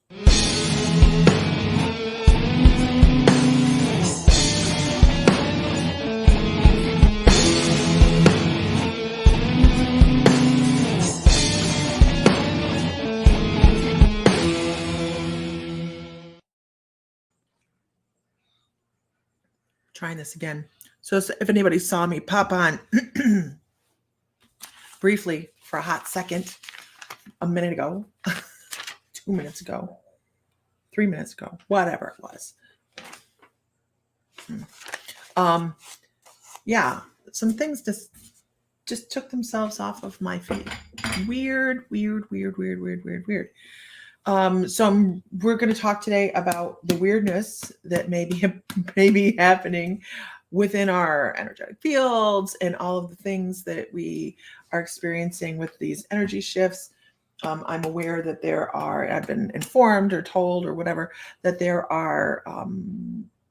Trying this again. So if anybody saw me pop on briefly for a hot second, a minute ago, 2 minutes ago, 3 minutes ago, whatever it was. Yeah, some things just took themselves off of my feet. Weird. So we're going to talk today about the weirdness that may be happening within our energetic fields and all of the things that we are experiencing with these energy shifts. I'm aware that I've been informed or told or whatever, that there are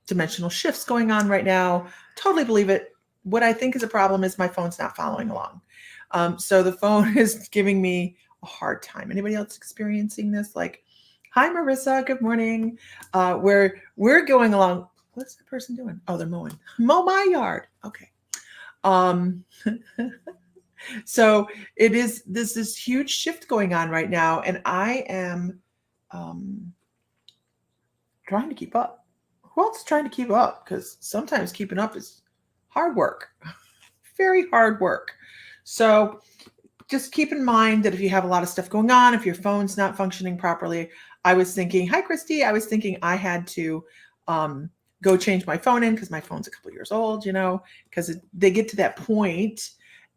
dimensional shifts going on right now. Totally believe it. What I think is a problem is my phone's not following along. So the phone is giving me a hard time. Anybody else experiencing this? Like, hi, Marissa. Good morning. We're going along. What's the person doing? Oh, they're mowing. Mow my yard. Okay. So it is this huge shift going on right now, and I am trying to keep up. Who else is trying to keep up? Because sometimes keeping up is hard work. Very hard work. So just keep in mind that if you have a lot of stuff going on, if your phone's not functioning properly, I was thinking, hi, Christy. I was thinking I had to go change my phone in because my phone's a couple years old, because they get to that point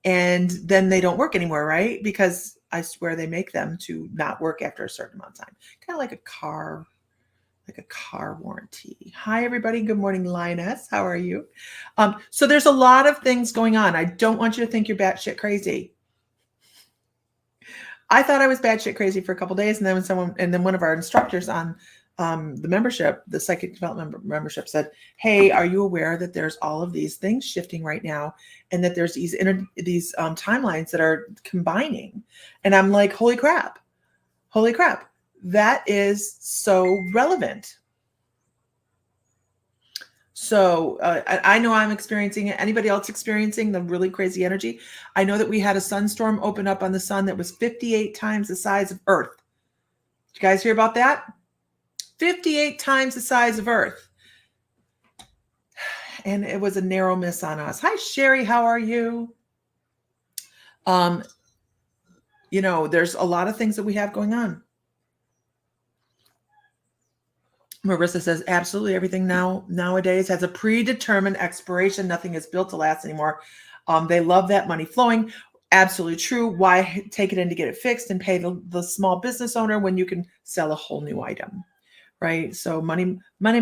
and then they don't work anymore, right? Because I swear they make them to not work after a certain amount of time. Kind of like a car warranty. Hi, everybody. Good morning, Linus. How are you? So there's a lot of things going on. I don't want you to think you're batshit crazy. I thought I was batshit crazy for a couple of days, and then one of our instructors on the membership, the psychic development membership, said, "Hey, are you aware that there's all of these things shifting right now, and that there's these timelines that are combining?" And I'm like, "Holy crap! That is so relevant." So I know I'm experiencing it. Anybody else experiencing the really crazy energy? I know that we had a sunstorm open up on the sun that was 58 times the size of Earth. Did you guys hear about that? 58 times the size of Earth. And it was a narrow miss on us. Hi, Sherry. How are you? There's a lot of things that we have going on. Marissa says, absolutely everything nowadays has a predetermined expiration. Nothing is built to last anymore. They love that money flowing. Absolutely true. Why take it in to get it fixed and pay the small business owner when you can sell a whole new item, right? So money. They're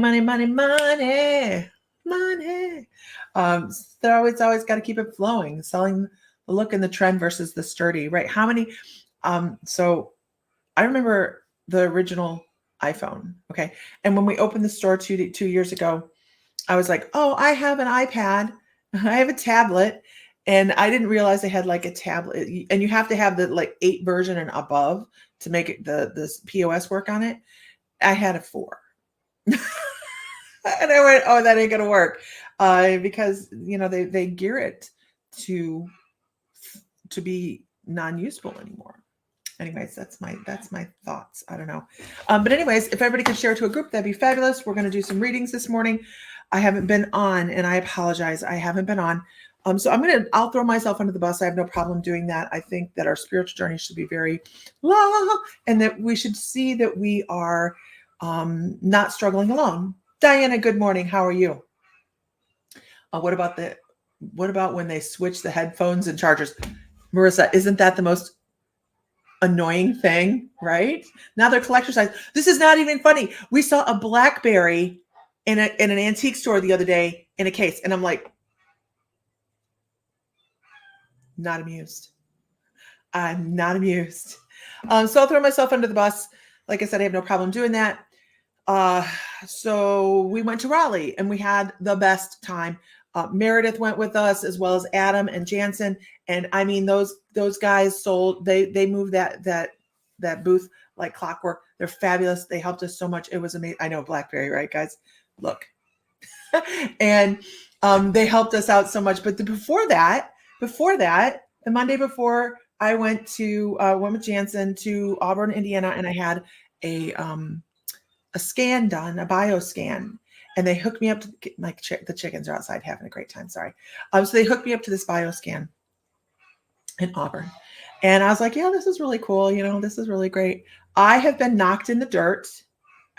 always got to keep it flowing, selling the look and the trend versus the sturdy, right? How many? So I remember the original iPhone. Okay. And when we opened the store two years ago, I was like, oh, I have an iPad. I have a tablet. And I didn't realize they had like a tablet, and you have to have the like 8 version and above to make it the POS work on it. I had a 4. And I went, oh, that ain't going to work. Because, they gear it to be non-usable anymore. Anyways, that's my thoughts. I don't know. But anyways, if everybody could share to a group, that'd be fabulous. We're going to do some readings this morning. I haven't been on, and I apologize. I haven't been on. So I'll throw myself under the bus. I have no problem doing that. I think that our spiritual journey should be very and that we should see that we are not struggling alone. Diana, good morning. How are you? What about when they switch the headphones and chargers? Marissa, isn't that the most annoying thing, right? Now they're collector size. This is not even funny. We saw a BlackBerry in an antique store the other day in a case, and I'm like, not amused. I'm not amused. So I'll throw myself under the bus. Like I said, I have no problem doing that. So we went to Raleigh and we had the best time. Meredith went with us, as well as Adam and Jansen. And I mean, those guys sold, they moved that booth like clockwork. They're fabulous. They helped us so much. It was amazing. I know, BlackBerry, right, guys? Look. And they helped us out so much. But before that, the Monday before, I went with Jansen to Auburn, Indiana, and I had a scan done, a bio scan. And they hooked me up to the chickens are outside having a great time. Sorry. So they hooked me up to this bio scan in Auburn. And I was like, yeah, this is really cool. This is really great. I have been knocked in the dirt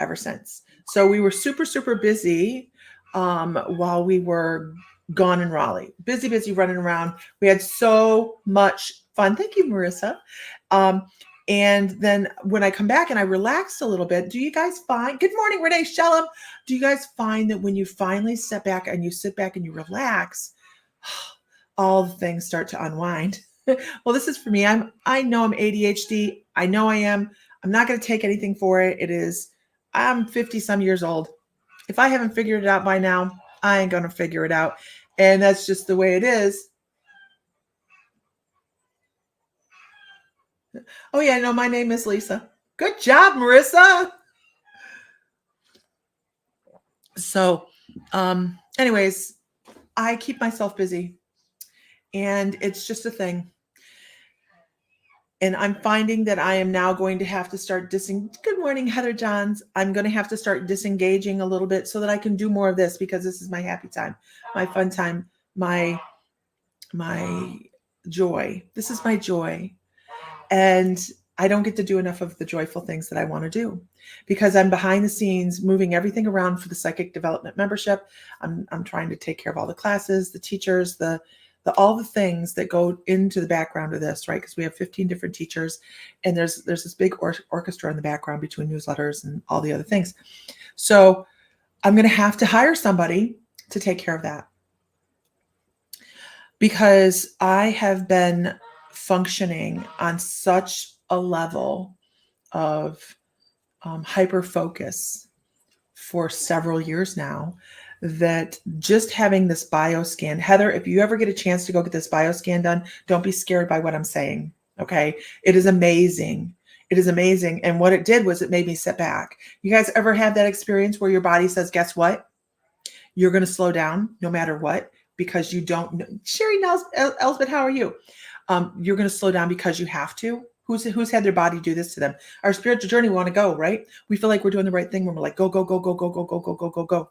ever since. So we were super, super busy while we were gone in Raleigh. Busy running around. We had so much fun. Thank you, Marissa. And then when I come back and I relaxed a little bit, do you guys find, good morning, Renee Shellum. Do you guys find that when you finally sit back and you relax, all the things start to unwind? Well, this is for me. I know I'm ADHD. I know I am. I'm not going to take anything for it. I'm 50 some years old. If I haven't figured it out by now, I ain't going to figure it out. And that's just the way it is. Oh yeah, no, my name is Lisa. Good job, Marissa. So, anyways, I keep myself busy and it's just a thing. And I'm finding that I am now going to have to start good morning, Heather Johns. I'm going to have to start disengaging a little bit so that I can do more of this, because this is my happy time, my fun time, my joy. This is my joy. And I don't get to do enough of the joyful things that I want to do because I'm behind the scenes moving everything around for the psychic development membership. I'm trying to take care of all the classes, the teachers, all the things that go into the background of this, right? Because we have 15 different teachers and there's this big orchestra in the background between newsletters and all the other things. So I'm going to have to hire somebody to take care of that because I have been functioning on such a level of hyper focus for several years now that just having this bioscan, Heather, if you ever get a chance to go get this bioscan done, don't be scared by what I'm saying. Okay. It is amazing. It is amazing. And what it did was it made me sit back. You guys ever have that experience where your body says, guess what? You're going to slow down no matter what, because you don't know. Sherry Elsbeth, how are you? You're going to slow down because you have to. Who's had their body do this to them? Our spiritual journey, we want to go, right? We feel like we're doing the right thing when we're like, go, go, go, go, go, go, go, go, go, go, go.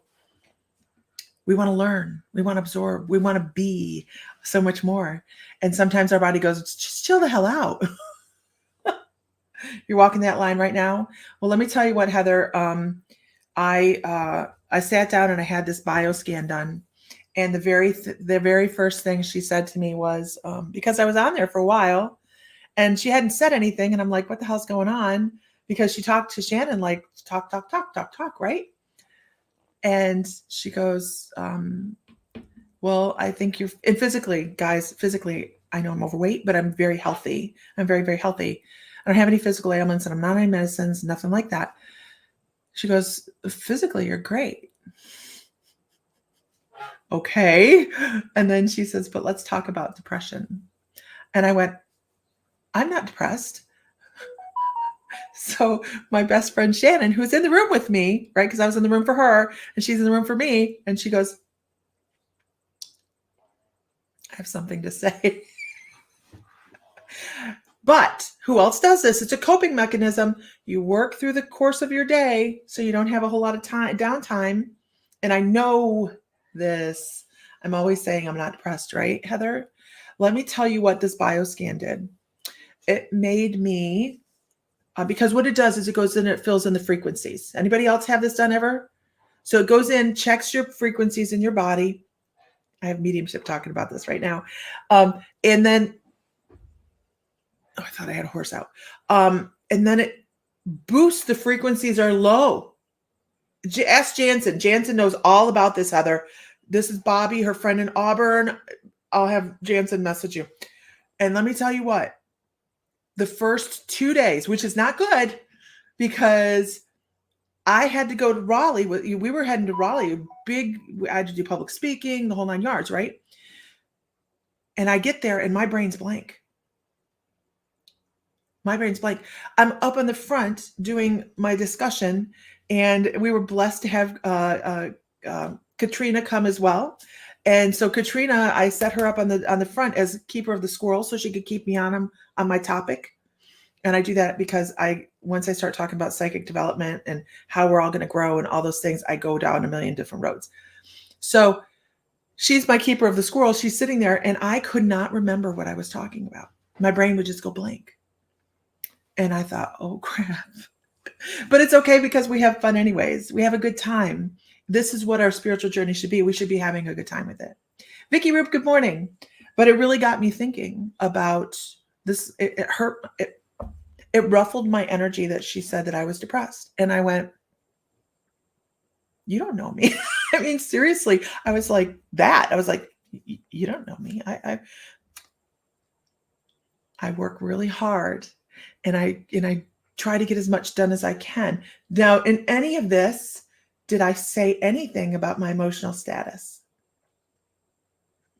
We want to learn. We want to absorb. We want to be so much more. And sometimes our body goes, just chill the hell out. You're walking that line right now. Well, let me tell you what, Heather. I sat down and I had this bioscan done. And the very first thing she said to me was, because I was on there for a while and she hadn't said anything. And I'm like, what the hell's going on? Because she talked to Shannon, like talk, right? And she goes, well, I think you're, and physically, I know I'm overweight, but I'm very healthy. I'm very, very healthy. I don't have any physical ailments and I'm not on any medicines, nothing like that. She goes, physically, you're great. Okay. And then she says, but let's talk about depression. And I went, I'm not depressed. So my best friend Shannon, who's in the room with me, right? Because I was in the room for her and she's in the room for me. And she goes, I have something to say. But who else does this? It's a coping mechanism. You work through the course of your day so you don't have a whole lot of downtime. And I know this. I'm always saying I'm not depressed, right, Heather? Let me tell you what this bioscan did. It made me, because what it does is it goes in, it fills in the frequencies. Anybody else have this done ever? So it goes in, checks your frequencies in your body. I have mediumship talking about this right now. And then, I thought I had a horse out. And then it boosts the frequencies are low. Ask Jansen. Jansen knows all about this, Heather. This is Bobby, her friend in Auburn. I'll have Jansen message you. And let me tell you what, the first 2 days, which is not good because I had to go to Raleigh. We were heading to Raleigh, I had to do public speaking, the whole 9 yards, right? And I get there and my brain's blank. My brain's blank. I'm up on the front doing my discussion, and we were blessed to have Katrina come as well. And so Katrina, I set her up on the front as keeper of the squirrel, so she could keep me on my topic. And I do that because once I start talking about psychic development and how we're all going to grow and all those things, I go down a million different roads. So she's my keeper of the squirrel. She's sitting there, and I could not remember what I was talking about. My brain would just go blank. And I thought, oh crap. But it's okay because we have fun anyways. We have a good time. This is what our spiritual journey should be. We should be having a good time with it. Vicki Roop, good morning. But it really got me thinking about this. It hurt. It ruffled my energy that she said that I was depressed. And I went, you don't know me. I mean, seriously, I was like that. I was like, you don't know me. I work really hard. And I try to get as much done as I can. Now, in any of this, did I say anything about my emotional status?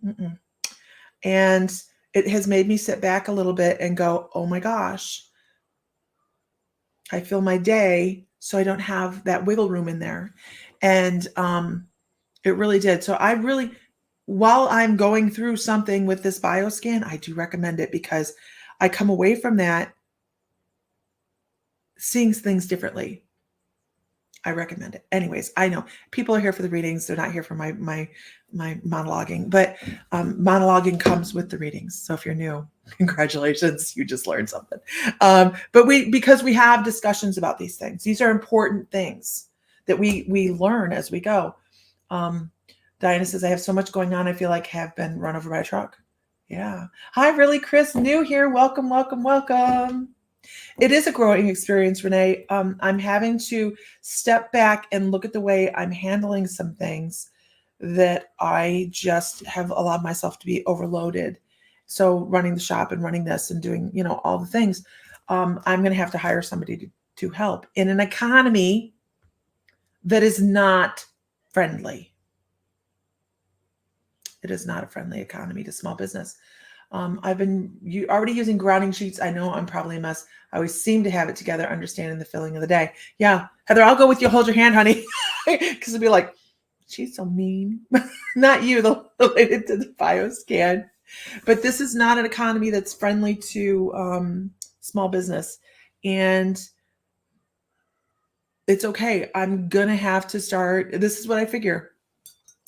Mm-mm. And it has made me sit back a little bit and go, oh my gosh, I feel my day, so I don't have that wiggle room in there. And it really did. So I really, while I'm going through something with this bioscan, I do recommend it because I come away from that seeing things differently. I recommend it. Anyways, I know people are here for the readings. They're not here for my monologuing, but monologuing comes with the readings. So if you're new, congratulations, you just learned something. But because we have discussions about these things, these are important things that we learn as we go. Diana says, I have so much going on. I feel like I have been run over by a truck. Yeah. Hi, really, Chris, new here. Welcome, welcome, welcome. It is a growing experience, Renee. I'm having to step back and look at the way I'm handling some things that I just have allowed myself to be overloaded. So running the shop and running this and doing, all the things, I'm going to have to hire somebody to help in an economy that is not friendly. It is not a friendly economy to small business. I've been already using grounding sheets. I know I'm probably a mess. I always seem to have it together, understanding the feeling of the day. Yeah, Heather, I'll go with you. Hold your hand, honey. Because it'll be like, she's so mean. Not you, related to the bioscan. But this is not an economy that's friendly to small business. And it's okay. I'm going to have to start. This is what I figure.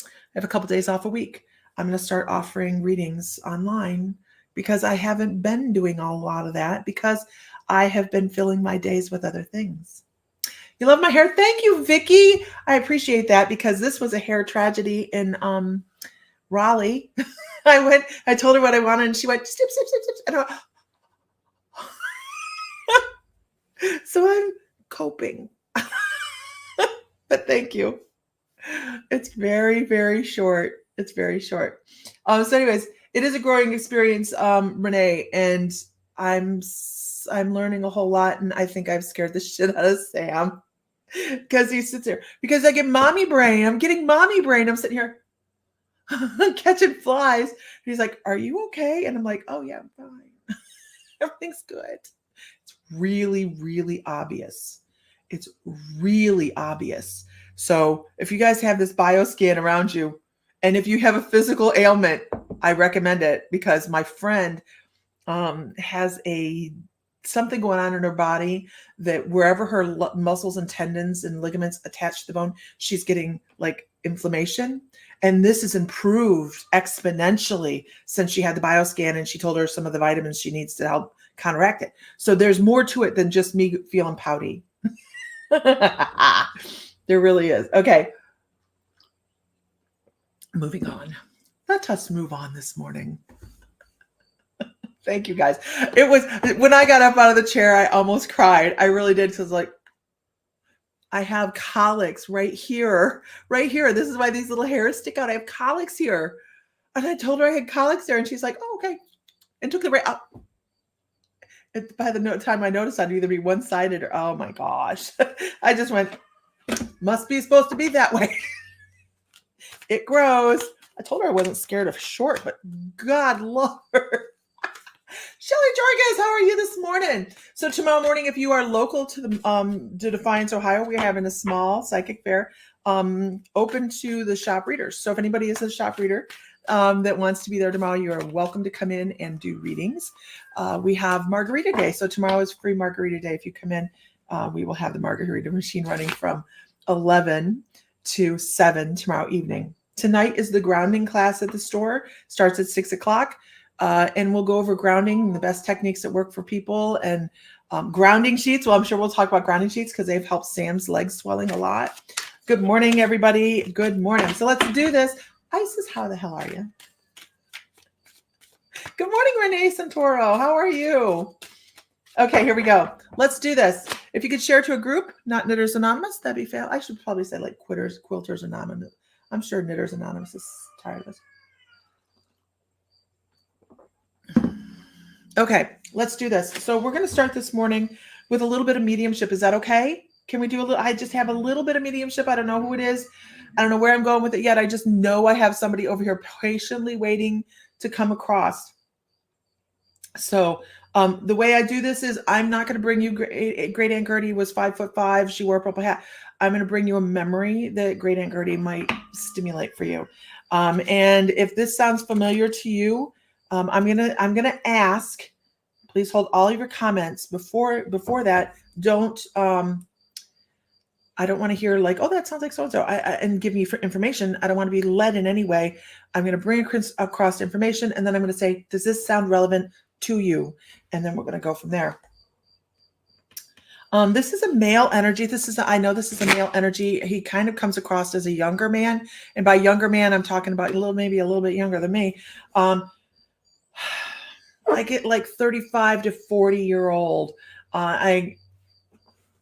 I have a couple days off a week. I'm going to start offering readings online because I haven't been doing a lot of that because I have been filling my days with other things. You love my hair? Thank you, Vicki. I appreciate that because this was a hair tragedy in Raleigh. I told her what I wanted and she went, snip, snip, snip, snip. And I went, so I'm coping. But thank you. It's very, very short. It's very short. So anyways, it is a growing experience, Renee, and I'm learning a whole lot. And I think I've scared the shit out of Sam because he sits there because I get mommy brain. I'm getting mommy brain. I'm sitting here catching flies. He's like, are you okay? And I'm like, oh yeah, I'm fine. Everything's good. It's really, really obvious. It's really obvious. So if you guys have this bioscan around you, and if you have a physical ailment, I recommend it because my friend has something going on in her body that wherever her muscles and tendons and ligaments attach to the bone, she's getting like inflammation. And this is improved exponentially since she had the bioscan and she told her some of the vitamins she needs to help counteract it. So there's more to it than just me feeling pouty. There really is. Okay. Moving on. Let us move on this morning. Thank you, guys. It was when I got up out of the chair, I almost cried. I really did because like I have colics right here. Right here. This is why these little hairs stick out. I have colics here. And I told her I had colics there, and she's like, oh, okay. And took it right out. By the time I noticed, I'd either be one-sided or, oh my gosh. I just went, must be supposed to be that way. It grows. I told her I wasn't scared of short, but God, Lord. Shelly Jorges, how are you this morning? So tomorrow morning, if you are local to the to Defiance, Ohio, we're having a small psychic fair open to the shop readers. So if anybody is a shop reader that wants to be there tomorrow, you are welcome to come in and do readings. We have Margarita Day. So tomorrow is free Margarita Day. If you come in, we will have the Margarita machine running from 11 to 7 tomorrow evening. Tonight is the grounding class at the store. Starts at 6 o'clock. And we'll go over grounding, the best techniques that work for people, and grounding sheets. Well, I'm sure we'll talk about grounding sheets because they've helped Sam's leg swelling a lot. Good morning, everybody. Good morning. So let's do this. Isis, how the hell are you? Good morning, Renee Santoro. How are you? Okay, here we go. Let's do this. If you could share to a group, not Knitters Anonymous, that'd be fair. I should probably say like Quilters Anonymous. I'm sure Knitters Anonymous is tired of us. Okay, let's do this. So we're going to start this morning with a little bit of mediumship. Is that okay? Can we do a little? I just have a little bit of mediumship. I don't know who it is. I don't know where I'm going with it yet. I just know I have somebody over here patiently waiting to come across. So the way I do this is I'm not going to bring you Great Aunt Gertie was 5'5". She wore a purple hat. I'm going to bring you a memory that Great Aunt Gertie might stimulate for you. And if this sounds familiar to you, I'm gonna ask. Please hold all of your comments before that. Don't. I don't want to hear like, oh, that sounds like so and so, and give me information. I don't want to be led in any way. I'm going to bring across information, and then I'm going to say, does this sound relevant to you? And then we're going to go from there. This is a male energy. I know this is a male energy. He kind of comes across as a younger man, and by younger man, I'm talking about maybe a little bit younger than me. I get like 35 to 40-year-old.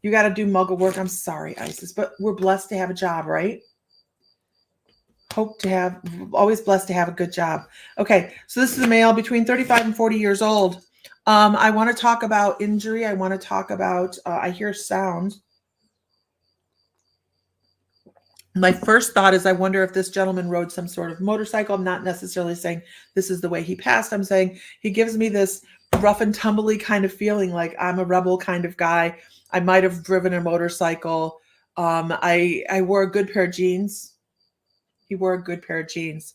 You got to do muggle work. I'm sorry, Isis, but we're blessed to have a job, right? Always blessed to have a good job. Okay, so this is a male between 35 and 40 years old. I want to talk about injury. I want to talk about, I hear sound. My first thought is I wonder if this gentleman rode some sort of motorcycle. I'm not necessarily saying this is the way he passed. I'm saying he gives me this rough and tumbly kind of feeling, like I'm a rebel kind of guy. I might have driven a motorcycle. I wore a good pair of jeans. He wore a good pair of jeans.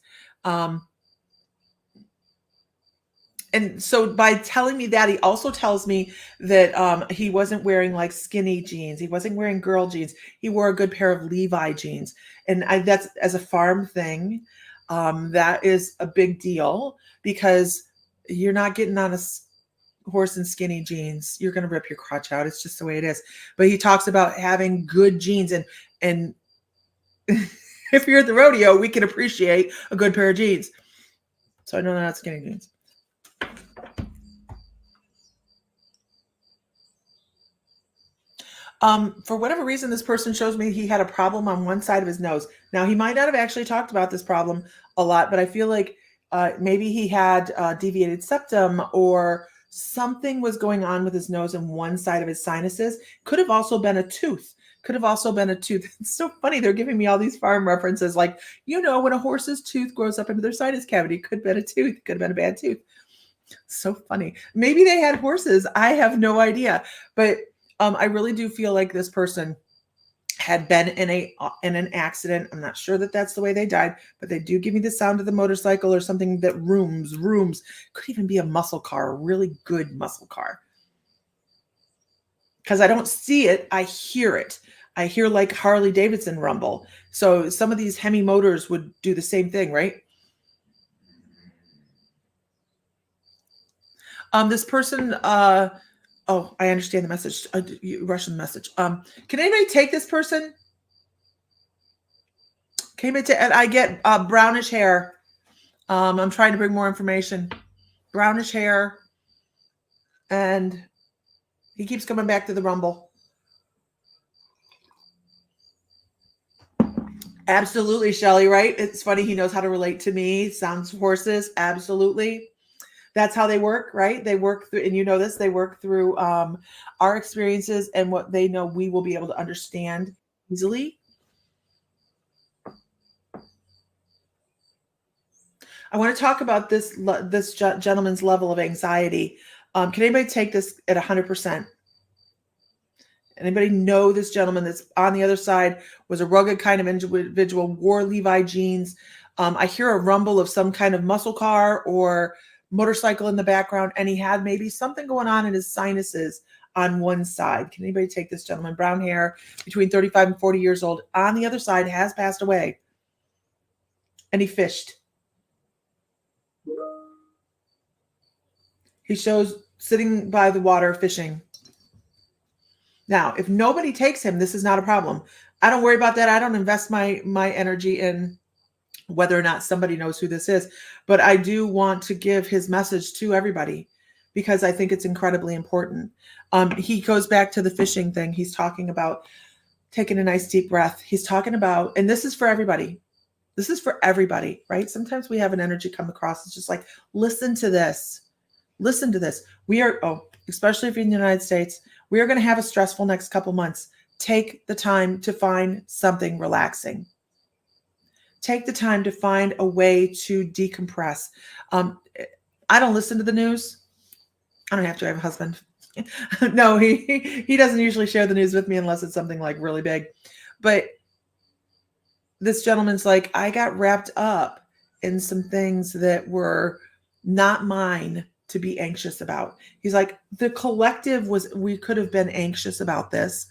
And so by telling me that, he also tells me that he wasn't wearing like skinny jeans. He wasn't wearing girl jeans. He wore a good pair of Levi jeans. And that's, as a farm thing, that is a big deal, because you're not getting on a horse in skinny jeans. You're going to rip your crotch out. It's just the way it is. But he talks about having good jeans, and if you're at the rodeo, we can appreciate a good pair of jeans. So I know they're not skinny jeans. For whatever reason, this person shows me he had a problem on one side of his nose. Now, he might not have actually talked about this problem a lot, but I feel like maybe he had deviated septum, or something was going on with his nose and one side of his sinuses. Could have also been a tooth. It's so funny. They're giving me all these farm references, like, when a horse's tooth grows up into their sinus cavity, could have been a tooth, could have been a bad tooth. So funny. Maybe they had horses. I have no idea. But I really do feel like this person had been in an accident. I'm not sure that that's the way they died, but they do give me the sound of the motorcycle or something that rooms. Could even be a muscle car, a really good muscle car. Because I don't see it, I hear it. I hear like Harley Davidson rumble. So some of these Hemi motors would do the same thing, right? This person, oh, I understand the message. Russian message. Can anybody take this person? And I get brownish hair. I'm trying to bring more information. Brownish hair. And he keeps coming back to the rumble. Absolutely, Shelly, right? It's funny. He knows how to relate to me. Sounds horses. Absolutely. That's how they work, right? They work through, and you know this, they work through our experiences and what they know we will be able to understand easily. I want to talk about this gentleman's level of anxiety. Can anybody take this at 100%? Anybody know this gentleman that's on the other side was a rugged kind of individual, wore Levi jeans. I hear a rumble of some kind of muscle car or motorcycle in the background, and he had maybe something going on in his sinuses on one side. Can anybody take this gentleman? Brown hair, between 35 and 40 years old. On the other side, has passed away. And he fished. He shows sitting by the water fishing. Now, if nobody takes him, this is not a problem. I don't worry about that. I don't invest my energy in whether or not somebody knows who this is. But I do want to give his message to everybody because I think it's incredibly important. He goes back to the fishing thing. He's talking about taking a nice deep breath. He's talking about, and this is for everybody. This is for everybody, right? Sometimes we have an energy come across. It's just like, listen to this. Listen to this. We are, especially if you're in the United States, we are going to have a stressful next couple months. Take the time to find something relaxing. Take the time to find a way to decompress. I don't listen to the news. I don't have to. I have a husband. No, he doesn't usually share the news with me unless it's something like really big. But this gentleman's like, I got wrapped up in some things that were not mine to be anxious about. He's like, the collective we could have been anxious about this.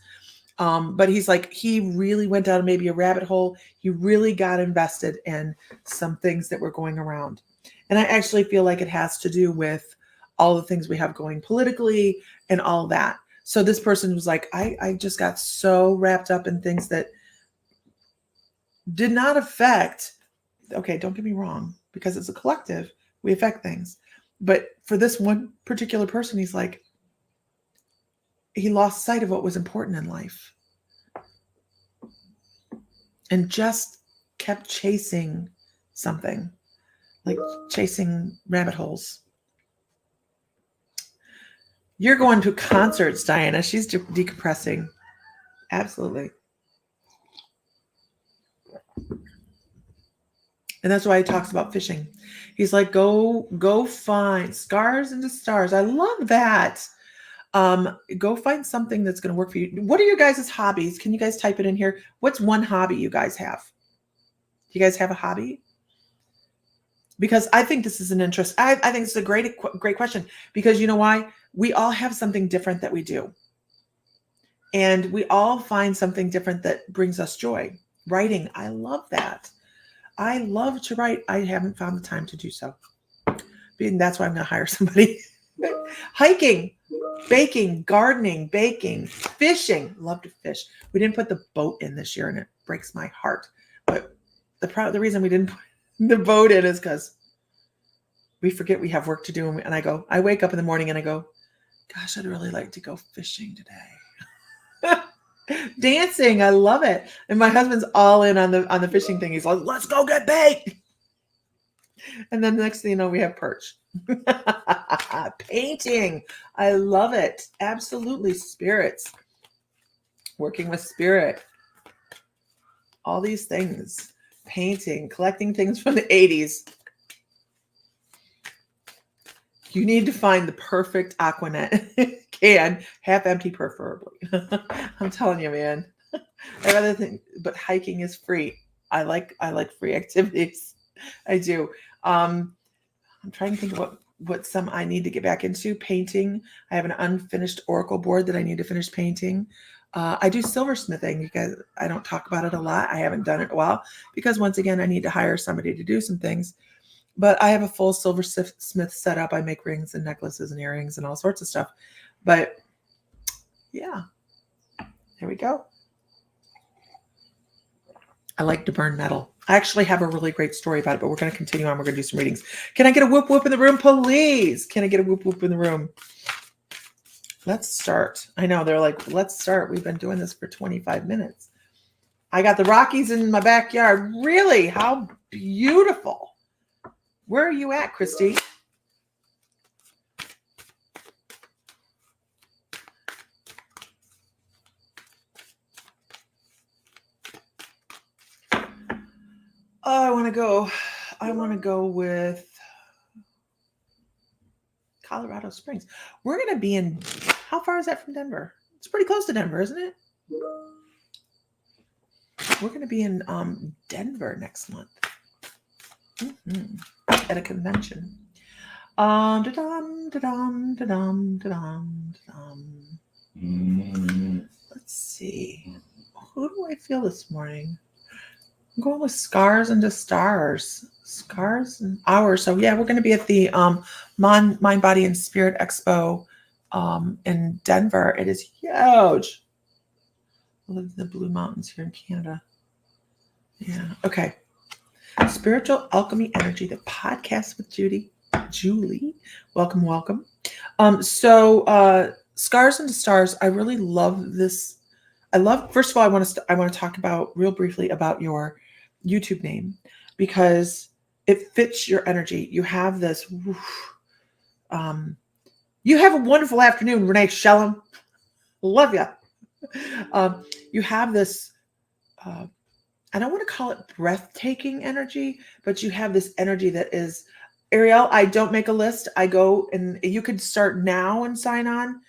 But he's like, he really went down maybe a rabbit hole. He really got invested in some things that were going around. And I actually feel like it has to do with all the things we have going politically and all that. So this person was like, I just got so wrapped up in things that did not affect, okay, don't get me wrong, because it's a collective, we affect things. But for this one particular person, he's like, he lost sight of what was important in life and just kept chasing something, like chasing rabbit holes. You're going to concerts, Diana. She's decompressing. Absolutely. And that's why he talks about fishing. He's like, go find scars into stars. I love that. Go find something that's going to work for you. What are your guys' hobbies? Can you guys type it in here? What's one hobby you guys have? Do you guys have a hobby? Because I think this is an interest. I think it's a great question, because you know why? We all have something different that we do. And we all find something different that brings us joy. Writing, I love that. I love to write. I haven't found the time to do so. And that's why I'm going to hire somebody. Hiking, baking, gardening, baking, fishing. Love to fish. We didn't put the boat in this year, and it breaks my heart. But the reason we didn't put the boat in is because we forget we have work to do. And I wake up in the morning and I go, gosh, I'd really like to go fishing today. Dancing, I love it. And my husband's all in on the fishing thing. He's like, let's go get bait. And then the next thing you know, we have perch. Painting, I love it. Absolutely. Spirits, working with spirit, all these things. Painting, collecting things from the 80s. You need to find the perfect Aquanet can, half empty preferably. I'm telling you, man. I rather think, but hiking is free. I like free activities. I do. I'm trying to think of what some I need to get back into. Painting. I have an unfinished Oracle board that I need to finish painting. I do silversmithing. You guys, I don't talk about it a lot. I haven't done it in a while because once again, I need to hire somebody to do some things. But I have a full silversmith setup. I make rings and necklaces and earrings and all sorts of stuff. But yeah, there we go. I like to burn metal. I actually have a really great story about it, but we're going to continue on. We're going to do some readings. Can I get a whoop whoop in the room, please? Can I get a whoop whoop in the room? Let's start. I know they're like, let's start. We've been doing this for 25 minutes. I got the Rockies in my backyard. Really? How beautiful. Where are you at, Christy? Oh, I want to go with Colorado Springs. We're going to be in, how far is that from Denver? It's pretty close to Denver, isn't it? We're going to be in Denver next month at a convention. Let's see. Who do I feel this morning? I'm going with Scars into Stars. Scars and Hours. So yeah, we're going to be at the Mind, Body, and Spirit Expo in Denver. It is huge. I live in the Blue Mountains here in Canada. Yeah. Okay. Spiritual Alchemy Energy, the podcast with Julie. Welcome, welcome. Scars into Stars. I really love this. First of all, I want to talk about real briefly about your YouTube name because it fits your energy. You have this. You have a wonderful afternoon, Renee Shellum. Love you. You have this. I don't want to call it breathtaking energy, but you have this energy that is, Ariel, I don't make a list. I go and you could start now and sign on,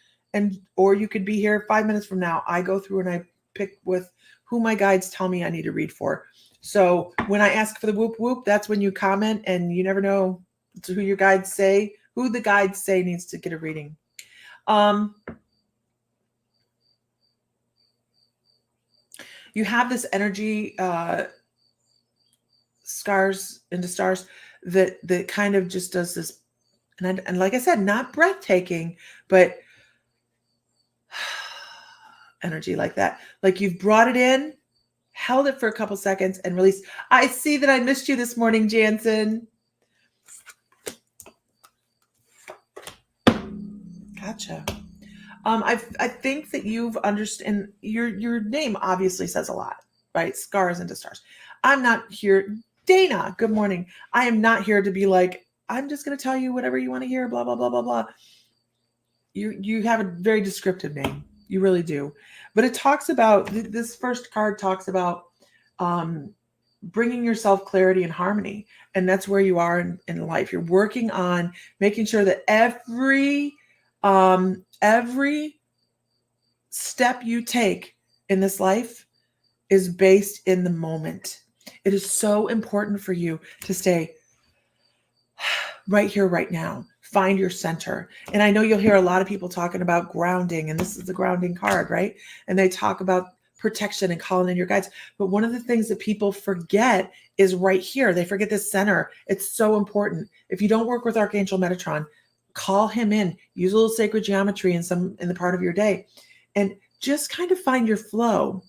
or you could be here 5 minutes from now. I go through and I pick with who my guides tell me I need to read for. So when I ask for the whoop whoop, that's when you comment, and you never know who your guides say, who the guides say needs to get a reading. You have this energy, Scars into Stars, that kind of just does this, and like I said, not breathtaking, but energy like that. Like you've brought it in, held it for a couple seconds, and released. I see that I missed you this morning, Jansen. Gotcha. I think that you've understand your name obviously says a lot, right? Scars into Stars. I'm not here. Dana, good morning. I am not here to be like, I'm just going to tell you whatever you want to hear, blah, blah, blah, blah, blah. You have a very descriptive name. You really do. But it talks about, this first card talks about bringing yourself clarity and harmony. And that's where you are in life. You're working on making sure that every step you take in this life is based in the moment. It is so important for you to stay right here, right now. Find your center. And I know you'll hear a lot of people talking about grounding, and this is the grounding card, right? And they talk about protection and calling in your guides. But one of the things that people forget is right here. They forget this center. It's so important. If you don't work with Archangel Metatron, call him in, use a little sacred geometry in the part of your day, and just kind of find your flow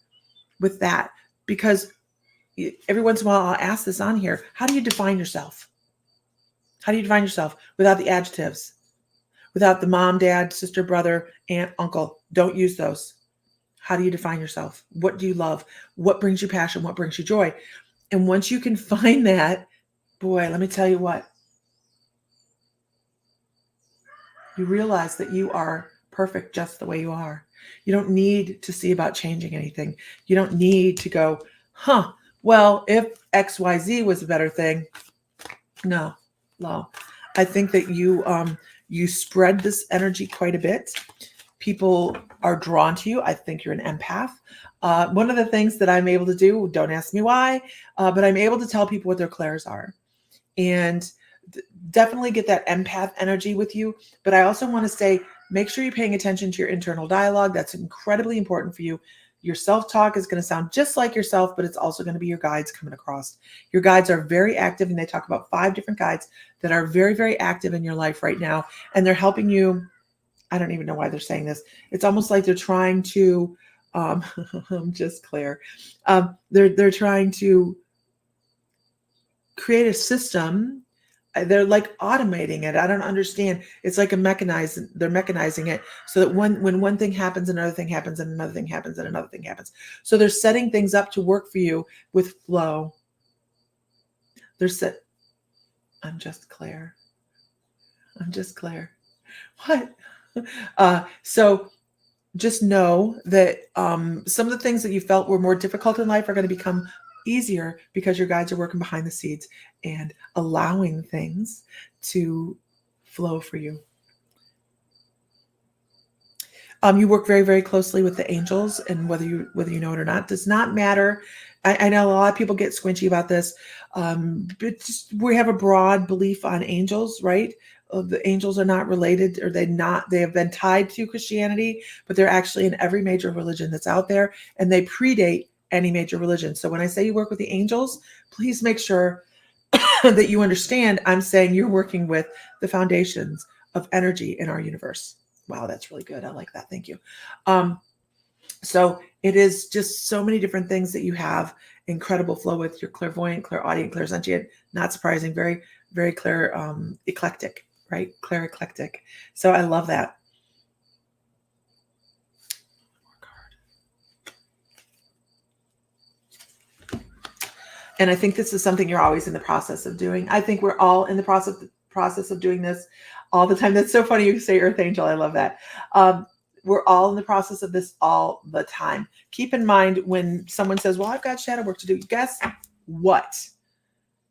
with that. Because every once in a while I'll ask this on here. How do you define yourself? How do you define yourself without the adjectives? Without the mom, dad, sister, brother, aunt, uncle? Don't use those. How do you define yourself? What do you love? What brings you passion? What brings you joy? And once you can find that, boy, let me tell you what. You realize that you are perfect just the way you are. You don't need to see about changing anything. You don't need to go, well, if XYZ was a better thing. No. I think that you spread this energy quite a bit. People are drawn to you. I think you're an empath. One of the things that I'm able to do, don't ask me why, but I'm able to tell people what their clairs are. And definitely get that empath energy with you. But I also want to say, make sure you're paying attention to your internal dialogue. That's incredibly important for you. Your self-talk is going to sound just like yourself, but it's also going to be your guides coming across. Your guides are very active, and they talk about 5 different guides that are very, very active in your life right now. And they're helping you. I don't even know why they're saying this. It's almost like they're trying to, I'm just clear. They're trying to create a system. They're like automating it. I don't understand. It's like they're mechanizing it so that when one thing happens, another thing happens, and another thing happens, and another thing happens. So they're setting things up to work for you with flow. I'm just Claire. What? So just know that some of the things that you felt were more difficult in life are going to become easier because your guides are working behind the scenes and allowing things to flow for you. You work very, very closely with the angels, and whether you know it or not does not matter. I know a lot of people get squinchy about this, but just, we have a broad belief on angels, right? The angels are not related, or they have been tied to Christianity, but they're actually in every major religion that's out there, and they predate any major religion. So when I say you work with the angels, please make sure that you understand I'm saying you're working with the foundations of energy in our universe. Wow, that's really good. I like that. Thank you. So it is just so many different things that you have incredible flow with. Your clairvoyant, clairaudient, clairsentient, not surprising, very, very clear, eclectic, right? Clair eclectic. So I love that. And I think this is something you're always in the process of doing. I think we're all in the process of doing this all the time. That's so funny you say Earth Angel. I love that. We're all in the process of this all the time. Keep in mind when someone says, well, I've got shadow work to do. Guess what?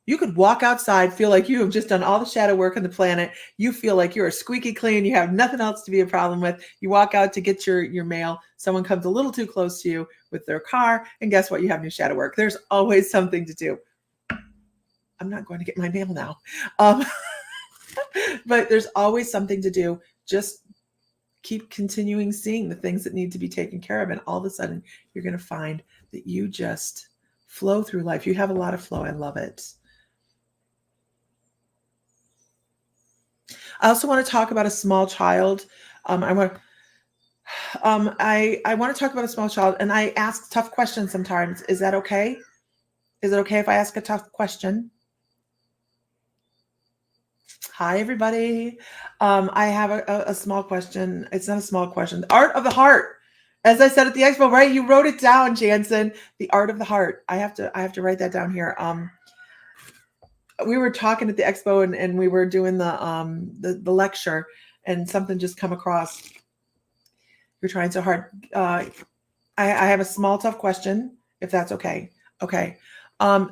You could walk outside, feel like you have just done all the shadow work on the planet. You feel like you're squeaky clean. You have nothing else to be a problem with. You walk out to get your mail. Someone comes a little too close to you with their car. And guess what? You have new shadow work. There's always something to do. I'm not going to get my mail now. But there's always something to do. Just keep continuing seeing the things that need to be taken care of. And all of a sudden, you're going to find that you just flow through life. You have a lot of flow. I love it. I also want to talk about a small child. I want to talk about a small child, and I ask tough questions sometimes. Is that okay? Is it okay if I ask a tough question? Hi, everybody. I have a small question. It's not a small question. The art of the heart. As I said at the expo, right? You wrote it down, Jansen. The art of the heart. I have to write that down here. We were talking at the expo, and we were doing the lecture, and something just come across. You're trying so hard. I have a small, tough question, if that's okay. Okay.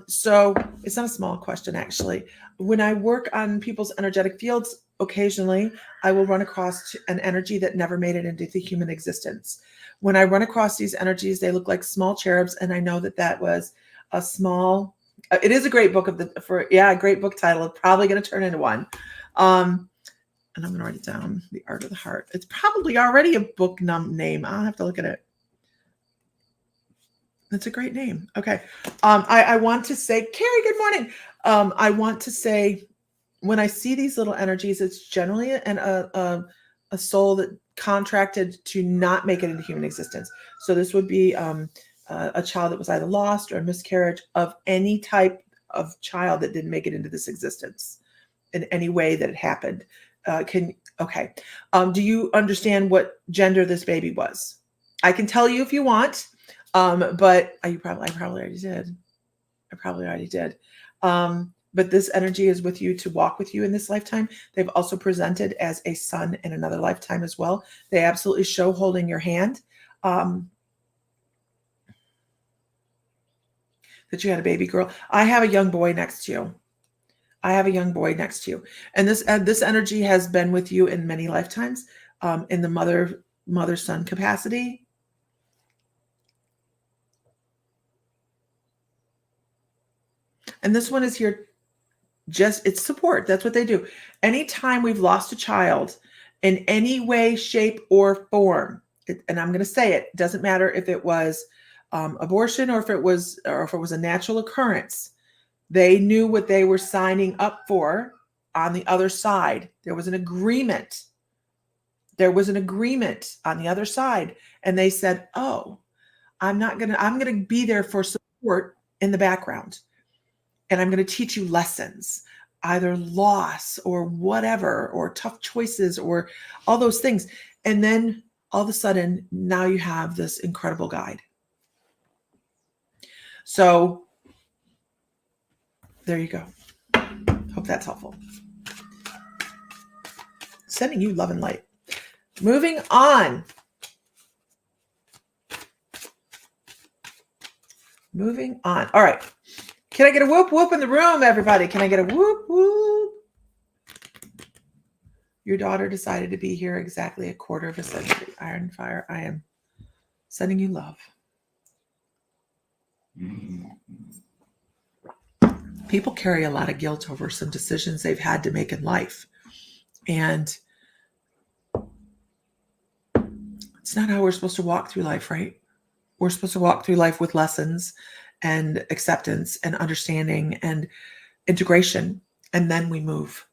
So it's not a small question, actually. When I work on people's energetic fields, occasionally I will run across an energy that never made it into the human existence. When I run across these energies, they look like small cherubs, and I know that was a small. It is a great book a great book title. It's probably going to turn into one. And I'm going to write it down. The Art of the Heart. It's probably already a book name. I'll have to look at it. That's a great name. Okay. I want to say, Carrie, good morning. I want to say, when I see these little energies, it's generally a soul that contracted to not make it into human existence. So this would be a child that was either lost or a miscarriage of any type of child that didn't make it into this existence in any way that it happened. Okay. Do you understand what gender this baby was? I can tell you if you want. But I probably already did. I probably already did. But this energy is with you to walk with you in this lifetime. They've also presented as a son in another lifetime as well. They absolutely show holding your hand. That you had a baby girl. I have a young boy next to you. And this energy has been with you in many lifetimes, in the mother-son capacity. And this one is here, it's support. That's what they do. Anytime we've lost a child in any way, shape, or form, and I'm going to say it doesn't matter if it was abortion or if it was a natural occurrence. They knew what they were signing up for on the other side. There was an agreement. On the other side. And they said, oh, I'm going to be there for support in the background. And I'm going to teach you lessons, either loss or whatever, or tough choices or all those things. And then all of a sudden, now you have this incredible guide. So there you go. Hope that's helpful. Sending you love and light. Moving on. All right. Can I get a whoop whoop in the room, everybody? Can I get a whoop whoop? Your daughter decided to be here exactly a quarter of a century. Iron Fire, I am sending you love. People carry a lot of guilt over some decisions they've had to make in life. And it's not how we're supposed to walk through life, right? We're supposed to walk through life with lessons and acceptance and understanding and integration, and then we move.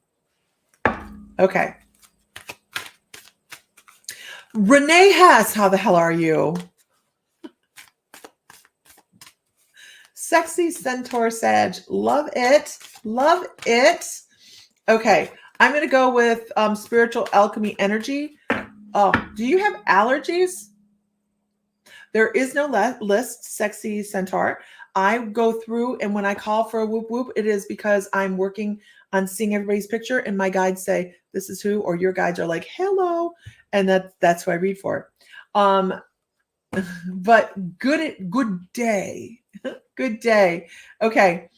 Okay. Renee Hess, how the hell are you? Sexy Centaur Sag, love it. Love it. Okay, I'm going to go with Spiritual Alchemy Energy. Oh, do you have allergies? There is no list, Sexy Centaur. I go through, and when I call for a whoop whoop, it is because I'm working on seeing everybody's picture, and my guides say, this is who, or your guides are like, hello, and that's who I read for. But good day. Good day. Okay.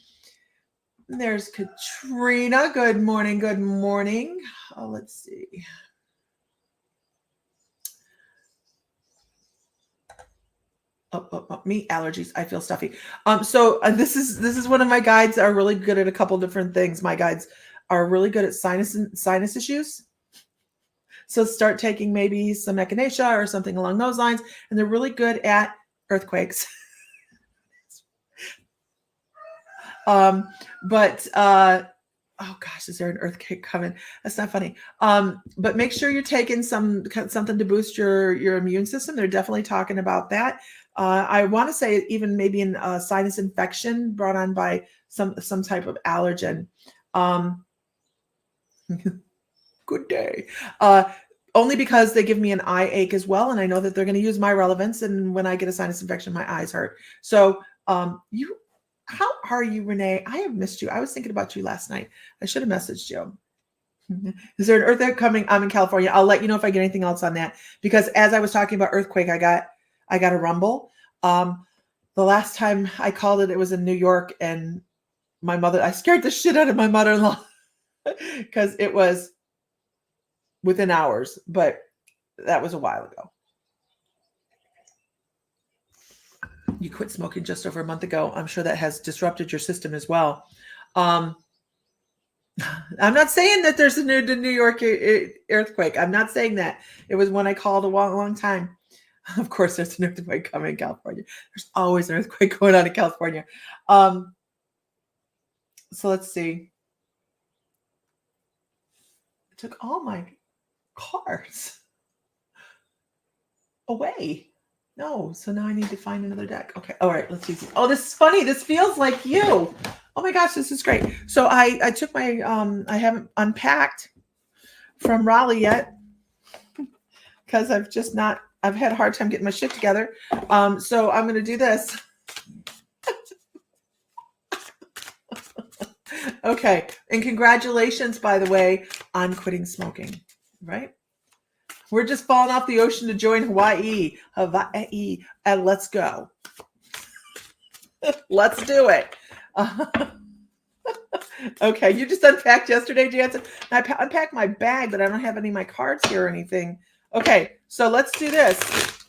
There's Katrina. Good morning. Good morning. Oh, let's see. Me allergies. I feel stuffy. So this is one of my guides are really good at a couple different things. My guides are really good at sinus issues. So start taking maybe some echinacea or something along those lines, and they're really good at earthquakes. Oh gosh, is there an earthquake coming? That's not funny. But make sure you're taking something to boost your immune system. They're definitely talking about that. I want to say even maybe in a sinus infection brought on by some type of allergen. Good day. Only because they give me an eye ache as well, and I know that they're going to use my relevance. And when I get a sinus infection, my eyes hurt. So how are you, Renee? I have missed you. I was thinking about you last night. I should have messaged you. Is there an earthquake coming? I'm in California. I'll let you know if I get anything else on that. Because as I was talking about earthquake, I got a rumble. The last time I called it was in New York, and I scared the shit out of my mother-in-law because it was within hours, but that was a while ago. You quit smoking just over a month ago. I'm sure that has disrupted your system as well. I'm not saying that there's a New York earthquake. I'm not saying that. It was one I called a long time. Of course, there's an earthquake coming in California. There's always an earthquake going on in California. So let's see. I took all my cards away. No, so now I need to find another deck. Okay, all right, let's see. Oh, this is funny. This feels like you. Oh my gosh, this is great. So I took my, I haven't unpacked from Raleigh yet because I've had a hard time getting my shit together. So I'm going to do this. Okay, and congratulations, by the way, on quitting smoking, right? We're just falling off the ocean to join Hawaii, and let's go. Let's do it. Okay, you just unpacked yesterday, Jansen. I unpacked my bag, but I don't have any of my cards here or anything. Okay, so let's do this.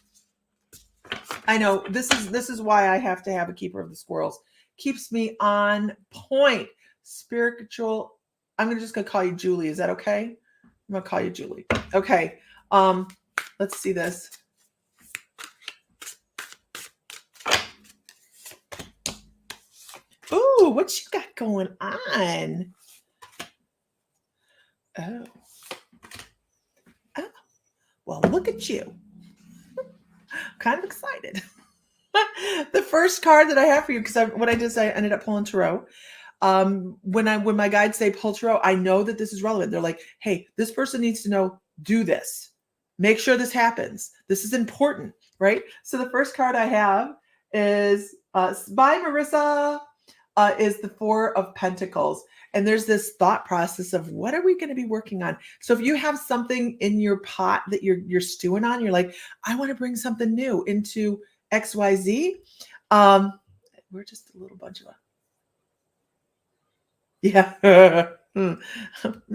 I know this is why I have to have a keeper of the squirrels. Keeps me on point. Spiritual. I'm just gonna call you Julie. Is that okay? I'm gonna call you Julie. Okay. Let's see this. Ooh, what you got going on? Oh. Well, look at you. Kind of excited. The first card that I have for you, because what I did is I ended up pulling tarot. When my guides say pull tarot, I know that this is relevant. They're like, hey, this person needs to know, do this. Make sure this happens. This is important, right? So the first card I have is by Marissa, is the Four of Pentacles. And there's this thought process of what are we going to be working on? So if you have something in your pot that you're stewing on, you're like, I want to bring something new into XYZ. We're just a little bunch of, yeah. Not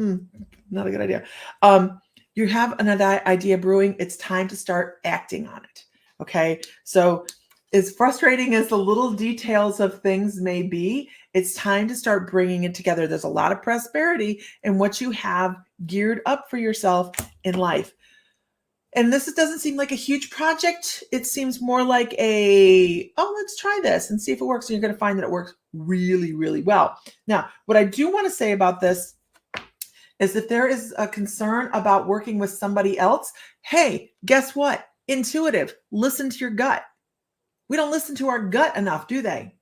a good idea. Um, you have an idea brewing. It's time to start acting on it. Okay. So, as frustrating as the little details of things may be, it's time to start bringing it together. There's a lot of prosperity in what you have geared up for yourself in life. And this doesn't seem like a huge project. It seems more like let's try this and see if it works. And you're going to find that it works really, really well. Now, what I do want to say about this is if there is a concern about working with somebody else, hey, guess what? Intuitive, listen to your gut. We don't listen to our gut enough, do they?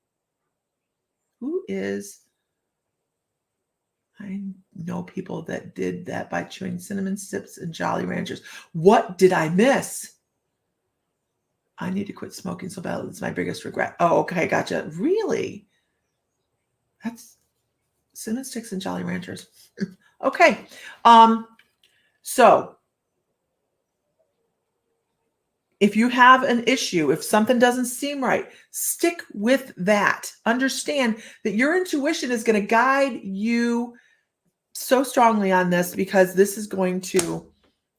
I know people that did that by chewing cinnamon sticks and Jolly Ranchers. What did I miss? I need to quit smoking so bad. It's my biggest regret. Oh, okay. Gotcha. Really? That's cinnamon sticks and Jolly Ranchers. Okay. So if you have an issue, if something doesn't seem right, stick with that. Understand that your intuition is going to guide you so strongly on this, because this is going to,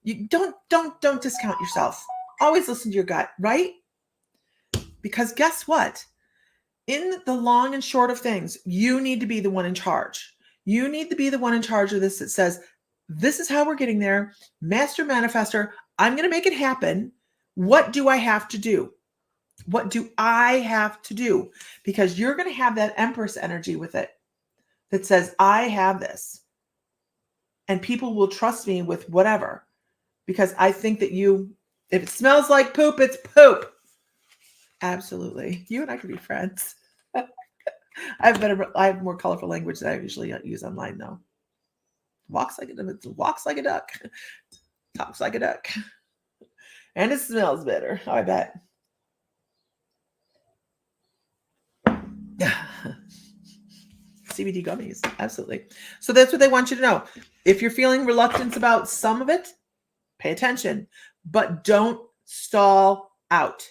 you don't discount yourself. Always listen to your gut, right? Because guess what? In the long and short of things, you need to be the one in charge. You need to be the one in charge of this that says, this is how we're getting there. Master manifester, I'm going to make it happen. What do I have to do? What do I have to do? Because you're going to have that Empress energy with it that says, I have this. And people will trust me with whatever. Because I think that if it smells like poop, it's poop. Absolutely. You and I could be friends. I have more colorful language that I usually use online, though. Walks like a duck. Talks like a duck. And it smells better, I bet. CBD gummies, absolutely. So that's what they want you to know. If you're feeling reluctance about some of it, pay attention, but don't stall out,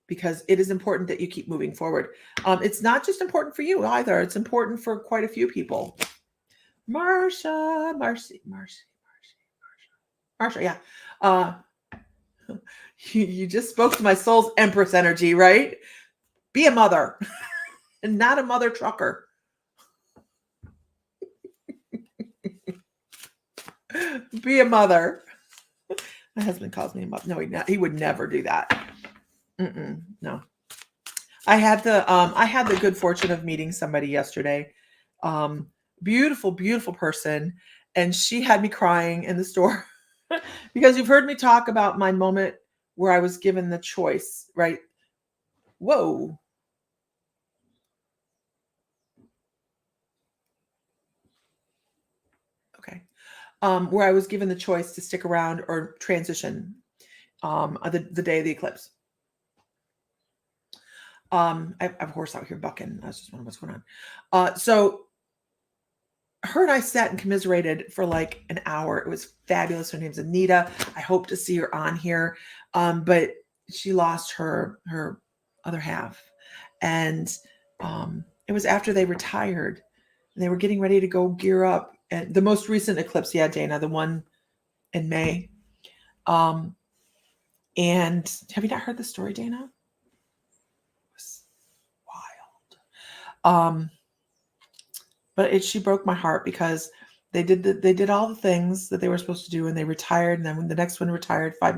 because it is important that you keep moving forward. It's not just important for you either. It's important for quite a few people. Marsha, yeah. You just spoke to my soul's Empress energy, right? Be a mother and not a mother trucker. Be a mother. My husband calls me a mother. No, he would never do that. No. I had the good fortune of meeting somebody yesterday. Beautiful, beautiful person. And she had me crying in the store because you've heard me talk about my moment where I was given the choice, right? Whoa. Okay. Where I was given the choice to stick around or transition the day of the eclipse. I have a horse out here bucking. I was just wondering what's going on. So her and I sat and commiserated for like an hour. It was fabulous. Her name's Anita. I hope to see her on here. But she lost her other half. And it was after they retired. And they were getting ready to go gear up. And the most recent eclipse, yeah, Dana, the one in May. And have you not heard the story, Dana? It was wild. But she broke my heart because they did all the things that they were supposed to do, and they retired. And then when the next one retired 5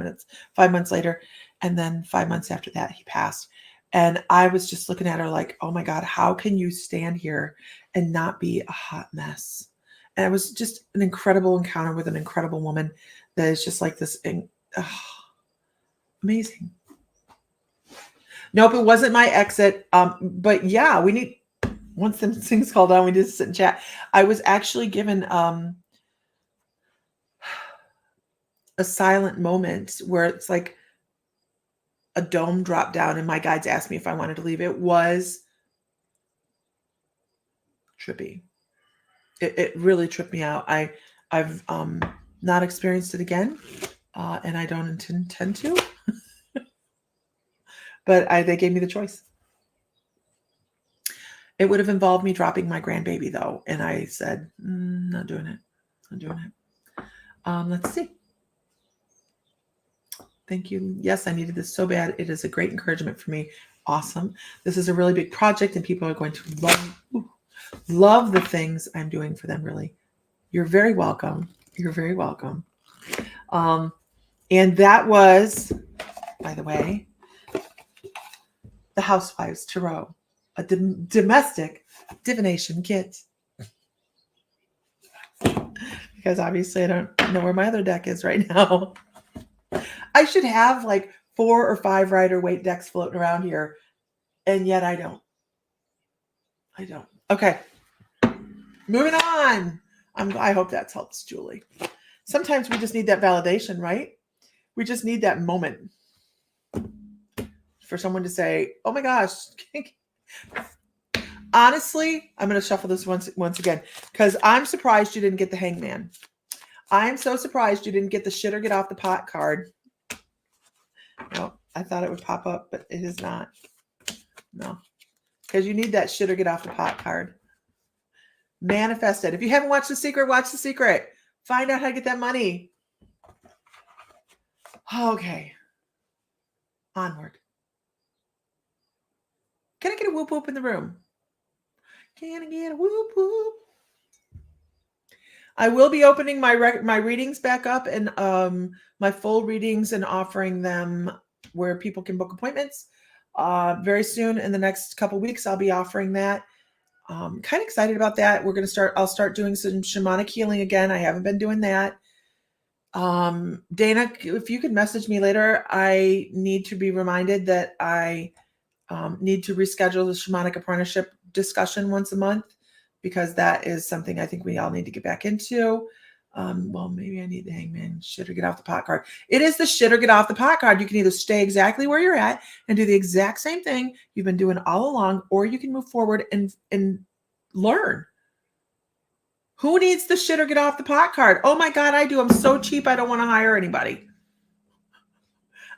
months later, and then 5 months after that, he passed. And I was just looking at her like, oh my God, how can you stand here and not be a hot mess? And it was just an incredible encounter with an incredible woman that is just like this amazing. Nope, it wasn't my exit. But yeah, we need, once the things called on, we just sit and chat. I was actually given a silent moment where it's like a dome dropped down, and my guides asked me if I wanted to leave. It was trippy. It really tripped me out. I've not experienced it again, and I don't intend to. But they gave me the choice. It would have involved me dropping my grandbaby though. And I said, not doing it. Not doing it. Let's see. Thank you. Yes, I needed this so bad. It is a great encouragement for me. Awesome. This is a really big project and people are going to love the things I'm doing for them, really. You're very welcome. You're very welcome. And that was, by the way, the Housewives Tarot, a domestic divination kit. Because obviously I don't know where my other deck is right now. I should have like 4 or 5 Rider-Waite decks floating around here, and yet I don't. I don't. Okay. Moving on. I hope that helps, Julie. Sometimes we just need that validation, right? We just need that moment for someone to say, oh my gosh. Honestly, I'm going to shuffle this once again because I'm surprised you didn't get the Hangman. I'm so surprised you didn't get the shit or get off the pot card. No, I thought it would pop up, but it is not. No, because you need that shit or get off the pot card. Manifest it. If you haven't watched The Secret, watch The Secret. Find out how to get that money. Okay. Onward. Can I get a whoop whoop in the room? Can I get a whoop whoop? I will be opening my readings back up and my full readings and offering them where people can book appointments. Very soon in the next couple weeks, I'll be offering that. Kind of excited about that. I'll start doing some shamanic healing again. I haven't been doing that. Dana, if you could message me later, I need to be reminded that I need to reschedule the shamanic apprenticeship discussion once a month because that is something I think we all need to get back into. Well, maybe I need the Hangman shit or get off the pot card. It is the shit or get off the pot card. You can either stay exactly where you're at and do the exact same thing you've been doing all along, or you can move forward and learn. Who needs the shit or get off the pot card? Oh my God, I do. I'm so cheap. I don't want to hire anybody.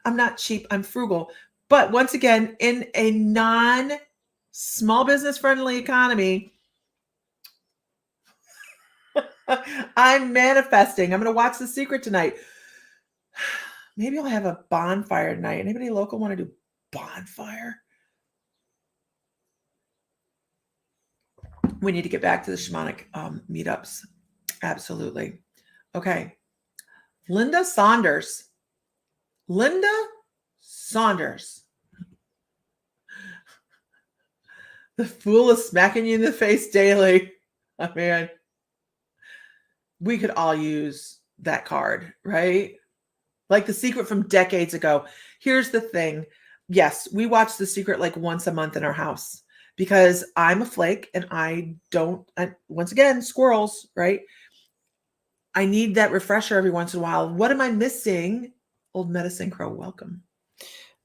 I'm not cheap. I'm frugal. But once again, in a non-small business friendly economy, I'm manifesting. I'm going to watch The Secret tonight. Maybe I'll have a bonfire tonight. Anybody local want to do bonfire? We need to get back to the shamanic meetups. Absolutely. Okay. Linda Saunders. Linda Saunders. The fool is smacking you in the face daily. Oh, man. We could all use that card, right? Like The Secret from decades ago. Here's the thing. Yes, we watch The Secret like once a month in our house because I'm a flake and once again, squirrels, right? I need that refresher every once in a while. What am I missing? Old Medicine Crow, welcome.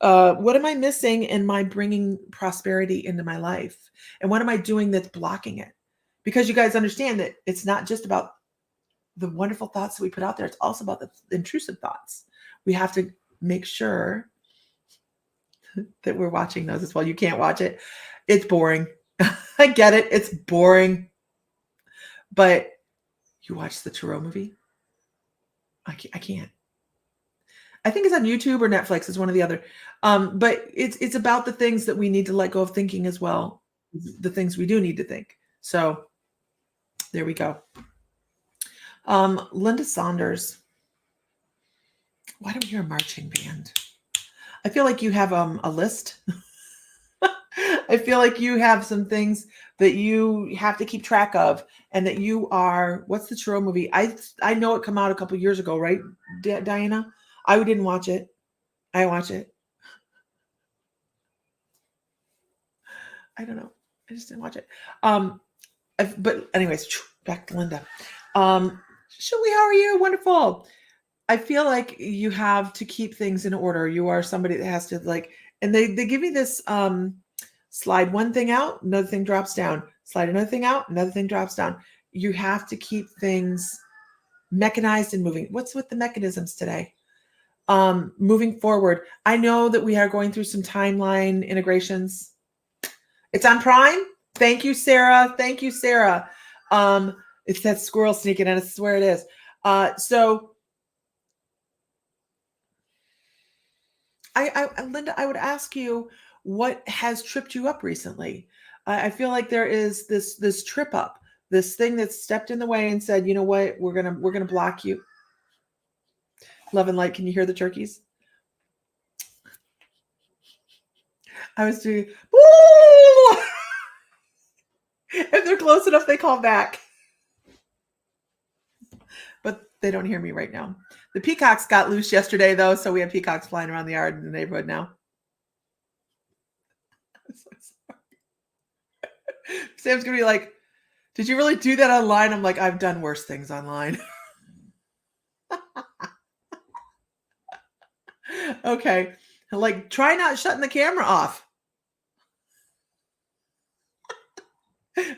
What am I missing in my bringing prosperity into my life? And what am I doing that's blocking it? Because you guys understand that it's not just about the wonderful thoughts that we put out there. It's also about the intrusive thoughts. We have to make sure that we're watching those as well. You can't watch it. It's boring. I get it. It's boring. But you watch the Tarot movie? I can't. I think it's on YouTube or Netflix. It's one or the other. But it's about the things that we need to let go of thinking as well. The things we do need to think. So there we go. Linda Saunders. Why don't we hear a marching band? I feel like you have a list. I feel like you have some things that you have to keep track of and that you are, what's the Tarot movie? I know it came out a couple years ago, right, Diana? I didn't watch it. I watch it. I don't know. I just didn't watch it. But anyways, back to Linda. Shirley, how are you? Wonderful. I feel like you have to keep things in order. You are somebody that has to and they give you this slide one thing out, another thing drops down. Slide another thing out, another thing drops down. You have to keep things mechanized and moving. What's with the mechanisms today? Moving forward. I know that we are going through some timeline integrations. It's on Prime. Thank you, Sarah. Thank you, Sarah. It's that squirrel sneaking in. I swear it is. So Linda, I would ask you, what has tripped you up recently? I feel like there is this trip up, this thing that stepped in the way and said, you know what, we're gonna block you. Love and light. Can you hear the turkeys? I was doing, woo! If they're close enough, they call back. But they don't hear me right now. The peacocks got loose yesterday, though, so we have peacocks flying around the yard in the neighborhood now. Sam's gonna be like, did you really do that online? I'm like, I've done worse things online. Okay. Like, try not shutting the camera off.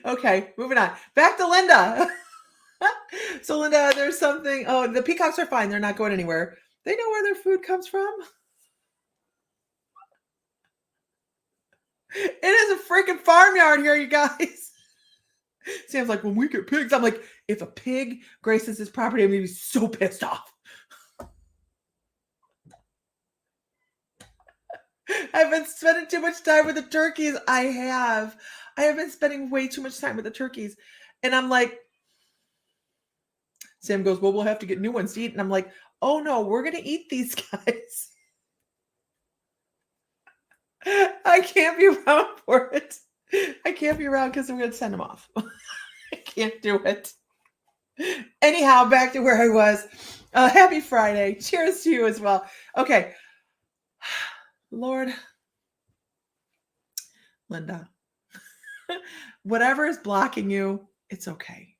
Okay, moving on. Back to Linda. So, Linda, there's something. Oh, the peacocks are fine. They're not going anywhere. They know where their food comes from. It is a freaking farmyard here, you guys. Sam's like, when we get pigs, I'm like, if a pig graces this property, I'm going to be so pissed off. I've been spending too much time with the turkeys. I have been spending way too much time with the turkeys. And I'm like, Sam goes, well, we'll have to get new ones to eat. And I'm like, oh no, we're going to eat these guys. I can't be around for it. I can't be around because I'm going to send them off. I can't do it. Anyhow, back to where I was. Happy Friday. Cheers to you as well. Okay. Lord, Linda, whatever is blocking you, it's okay.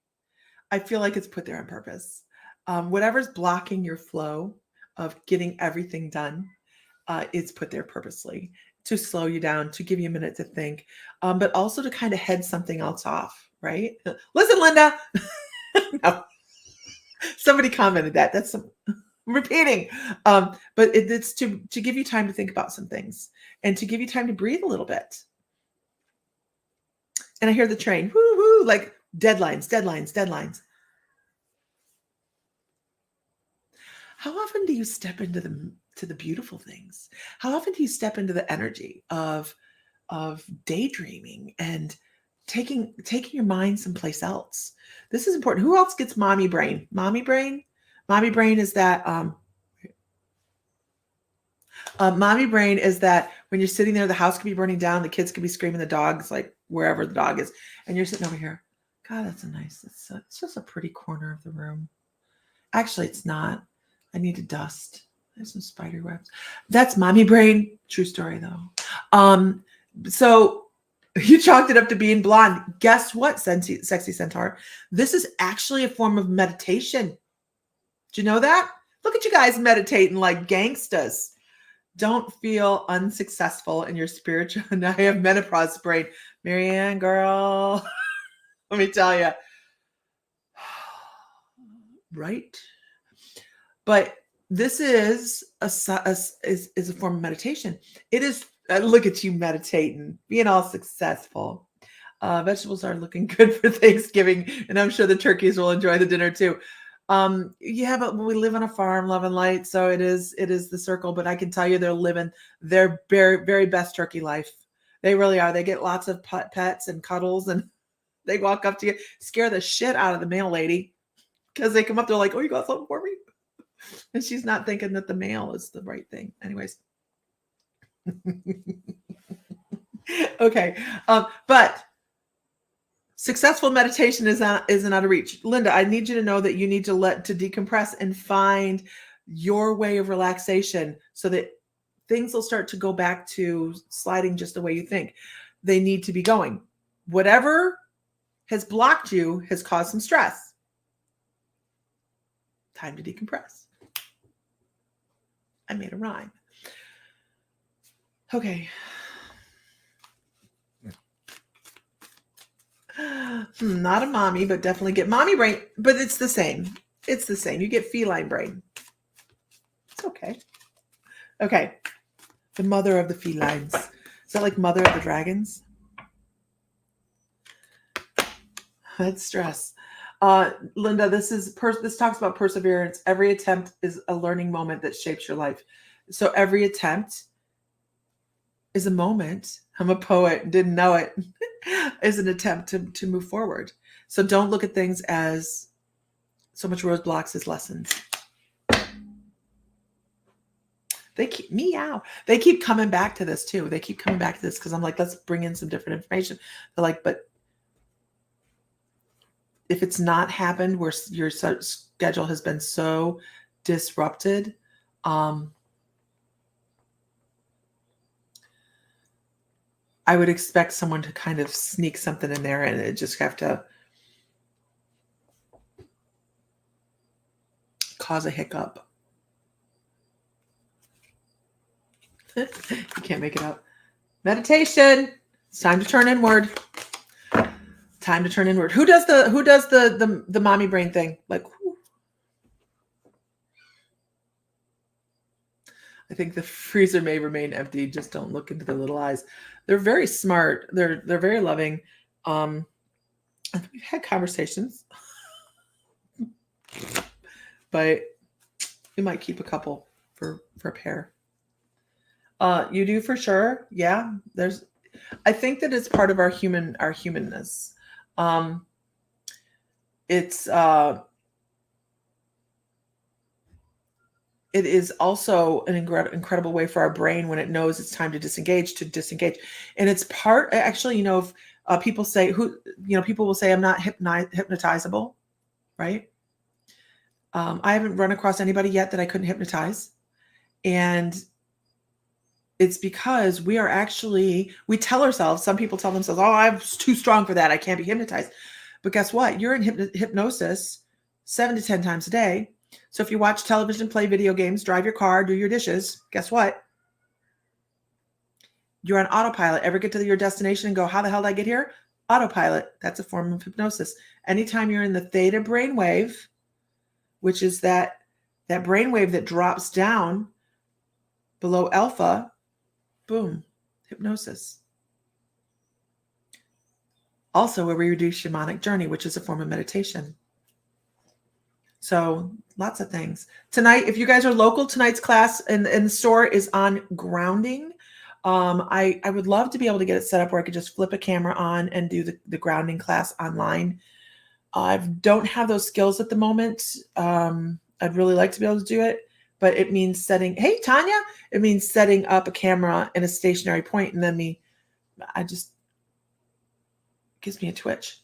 I feel like it's put there on purpose. Whatever's blocking your flow of getting everything done, it's put there purposely to slow you down, to give you a minute to think, but also to kind of head something else off, right? Listen, Linda. No. Somebody commented that. That's some repeating. But it's to give you time to think about some things and to give you time to breathe a little bit. And I hear the train, woo-hoo, like deadlines. How often do you step into the beautiful things? How often do you step into the energy of daydreaming and taking your mind someplace else? This is important. Who else gets mommy brain? Mommy brain is that mommy brain is that when you're sitting there, the house could be burning down, the kids could be screaming, the dog's like wherever the dog is, and you're sitting over here. God, that's it's just a pretty corner of the room. Actually, it's not. I need to dust. There's some spider webs. That's mommy brain. True story though. So you chalked it up to being blonde. Guess what, sexy centaur? This is actually a form of meditation. Do you know that? Look at you guys meditating like gangstas. Don't feel unsuccessful in your spiritual. Now I have menopause brain. Marianne, girl, let me tell you. Right? But this is a form of meditation. It is, look at you meditating, being all successful. Vegetables are looking good for Thanksgiving, and I'm sure the turkeys will enjoy the dinner too. Yeah, but we live on a farm, love and light, so it is the circle. But I can tell you, they're living their very, very best turkey life. They really are. They get lots of pets and cuddles, and they walk up to you, scare the shit out of the mail lady, because they come up, they're like, "Oh, you got something for me?" And she's not thinking that the mail is the right thing. Anyways. Okay. But successful meditation isn't out of reach. Linda, I need you to know that you need to decompress and find your way of relaxation so that things will start to go back to sliding just the way you think they need to be going. Whatever has blocked you has caused some stress. Time to decompress. I made a rhyme. Okay. Not a mommy, but definitely get mommy brain. But it's the same. It's the same. You get feline brain. It's okay. Okay. The mother of the felines. Is that like mother of the dragons? That's stress. Linda, this talks about perseverance. Every attempt is a learning moment that shapes your life. So every attempt is a moment. I'm a poet, didn't know it. Is an attempt to move forward. So don't look at things as so much roadblocks as lessons. They keep coming back to this too. They keep coming back to this because I'm like, let's bring in some different information. They're like, but if it's not happened where your schedule has been so disrupted, I would expect someone to kind of sneak something in there and it just have to cause a hiccup. You can't make it up. Meditation. It's time to turn inward. Time to turn inward. Who does the mommy brain thing? Like, whew. I think the freezer may remain empty. Just don't look into their little eyes. They're very smart. They're very loving. We've had conversations, but we might keep a couple for a pair. You do for sure. Yeah. I think that it's part of our humanness. It is also an incredible way for our brain when it knows it's time to disengage. And it's part, actually, if people say people will say, I'm not hypnotizable, right? I haven't run across anybody yet that I couldn't hypnotize. And it's because we tell ourselves, some people tell themselves, oh, I'm too strong for that. I can't be hypnotized. But guess what? You're in hypnosis 7 to 10 times a day. So if you watch television, play video games, drive your car, do your dishes, guess what? You're on autopilot. Ever get to your destination and go, how the hell did I get here? Autopilot. That's a form of hypnosis. Anytime you're in the theta brainwave, which is that brainwave that drops down below alpha, boom, hypnosis. Also a reduced shamanic journey, which is a form of meditation. So lots of things. Tonight, if you guys are local, tonight's class in the store is on grounding. I would love to be able to get it set up where I could just flip a camera on and do the grounding class online. I don't have those skills at the moment. I'd really like to be able to do it. But it means hey, Tanya, it means setting up a camera in a stationary point, and then gives me a twitch.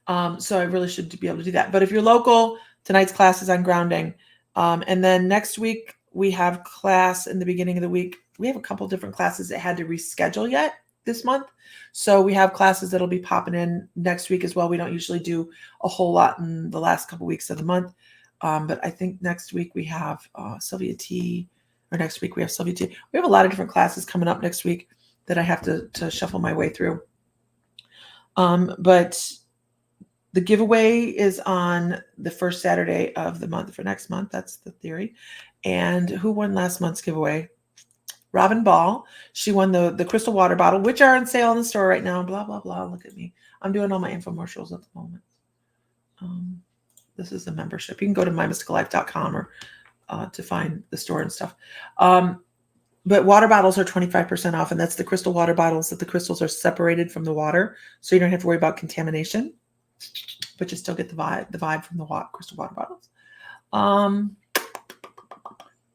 So I really should be able to do that. But if you're local, tonight's class is on grounding. And then next week, we have class in the beginning of the week. We have a couple different classes that had to reschedule yet this month. So we have classes that'll be popping in next week as well. We don't usually do a whole lot in the last couple weeks of the month. But I think next week we have Sylvia T. Or next week we have Sylvia T. We have a lot of different classes coming up next week that I have to shuffle my way through. But the giveaway is on the first Saturday of the month for next month. That's the theory. And who won last month's giveaway? Robin Ball. She won the crystal water bottle, which are on sale in the store right now. Blah, blah, blah. Look at me. I'm doing all my infomercials at the moment. This is the membership. You can go to mymysticallife.com or to find the store and stuff. But water bottles are 25% off, and that's the crystal water bottles that the crystals are separated from the water, so you don't have to worry about contamination, but you still get the vibe from the crystal water bottles.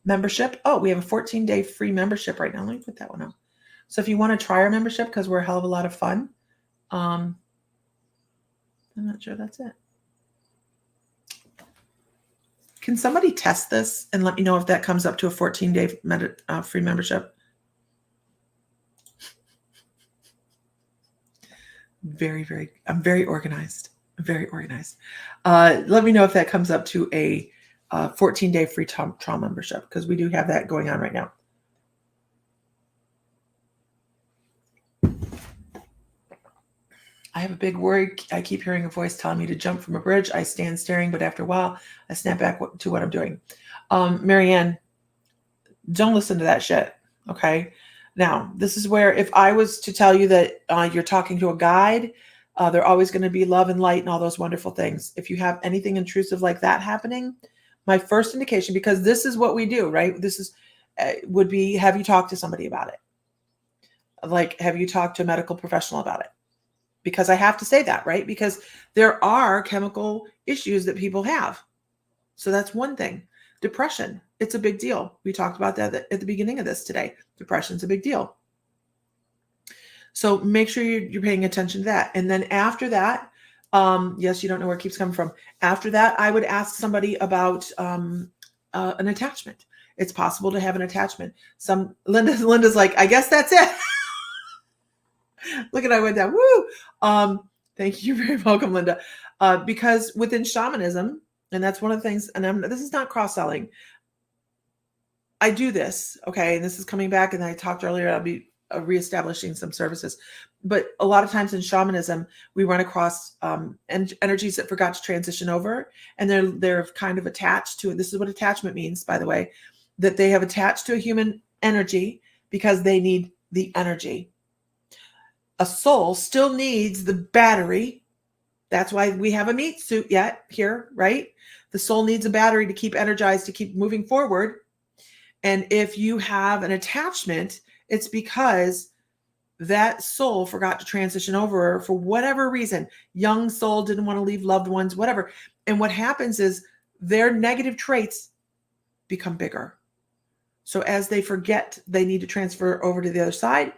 Membership. Oh, we have a 14-day free membership right now. Let me put that one up. So if you want to try our membership, because we're a hell of a lot of fun, I'm not sure that's it. Can somebody test this and let me know if that comes up to a 14-day free membership? I'm very organized. Let me know if that comes up to a 14-day free trauma membership, because we do have that going on right now. I have a big worry. I keep hearing a voice telling me to jump from a bridge. I stand staring, but after a while, I snap back to what I'm doing. Marianne, don't listen to that shit. Okay. Now, this is where if I was to tell you that you're talking to a guide, They're always going to be love and light and all those wonderful things. If you have anything intrusive like that happening, my first indication, because this is what we do, right? This is would be, have you talked to somebody about it? Like, have you talked to a medical professional about it? Because I have to say that, right? Because there are chemical issues that people have. So that's one thing. Depression, it's a big deal. We talked about that at the beginning of this today. Depression's a big deal. So make sure you're paying attention to that. And then after that, yes, you don't know where it keeps coming from. After that, I would ask somebody about an attachment. It's possible to have an attachment. Linda's like, I guess that's it. Look at, I went down. Woo! Thank you, very welcome, Linda. Because within shamanism, and that's one of the things, and this is not cross-selling. I do this, okay, and this is coming back, and I talked earlier, I'll be reestablishing some services. But a lot of times in shamanism, we run across energies that forgot to transition over, and they're kind of attached to it. This is what attachment means, by the way, that they have attached to a human energy because they need the energy. A soul still needs the battery. That's why we have a meat suit yet here, right? The soul needs a battery to keep energized, to keep moving forward. And if you have an attachment, it's because that soul forgot to transition over for whatever reason. Young soul didn't want to leave loved ones, whatever. And what happens is their negative traits become bigger. So as they forget they need to transfer over to the other side,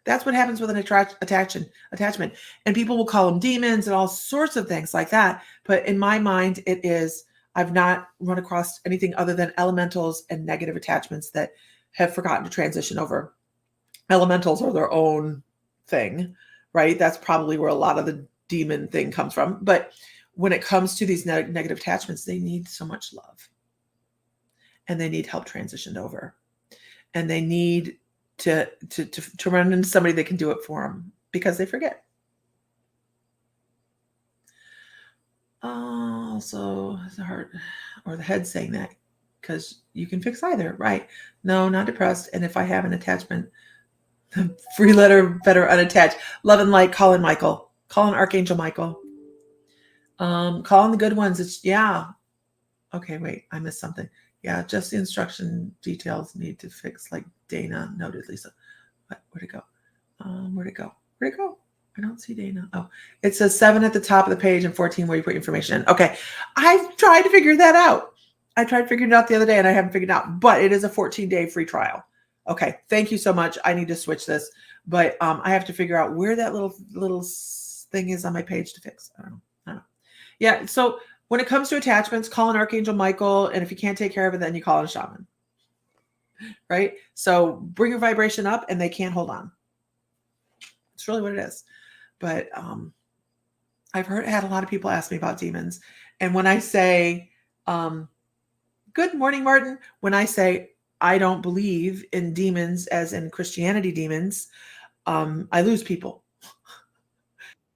that's what happens with an attachment. And people will call them demons and all sorts of things like that. But in my mind, it is, I've not run across anything other than elementals and negative attachments that have forgotten to transition over. Elementals are their own thing, right? That's probably where a lot of the demon thing comes from. But when it comes to these negative attachments, they need so much love. And they need help transitioned over. And they need to run into somebody that can do it for them because they forget. Also, the heart or the head saying that because you can fix either, right? No, not depressed. And if I have an attachment, the free letter better unattached. Love and light, call in Michael. Call in Archangel Michael. Call in the good ones. It's, yeah. Okay, wait, I missed something. Yeah, just the instruction details need to fix, like Dana noted, Lisa. Where'd it go? Where'd it go? Where'd it go? I don't see Dana. Oh, it says 7 at the top of the page and 14 where you put information in. Okay, I've tried to figure that out. I tried figuring it out the other day and I haven't figured it out, but it is a 14-day free trial. Okay, thank you so much. I need to switch this, but I have to figure out where that little thing is on my page to fix. I don't know. Yeah, so when it comes to attachments, call an Archangel Michael, and if you can't take care of it, then you call in a shaman. Right? So bring your vibration up and they can't hold on. It's really what it is. But I've had a lot of people ask me about demons. And when I say, good morning, Martin, when I say I don't believe in demons as in Christianity demons, I lose people.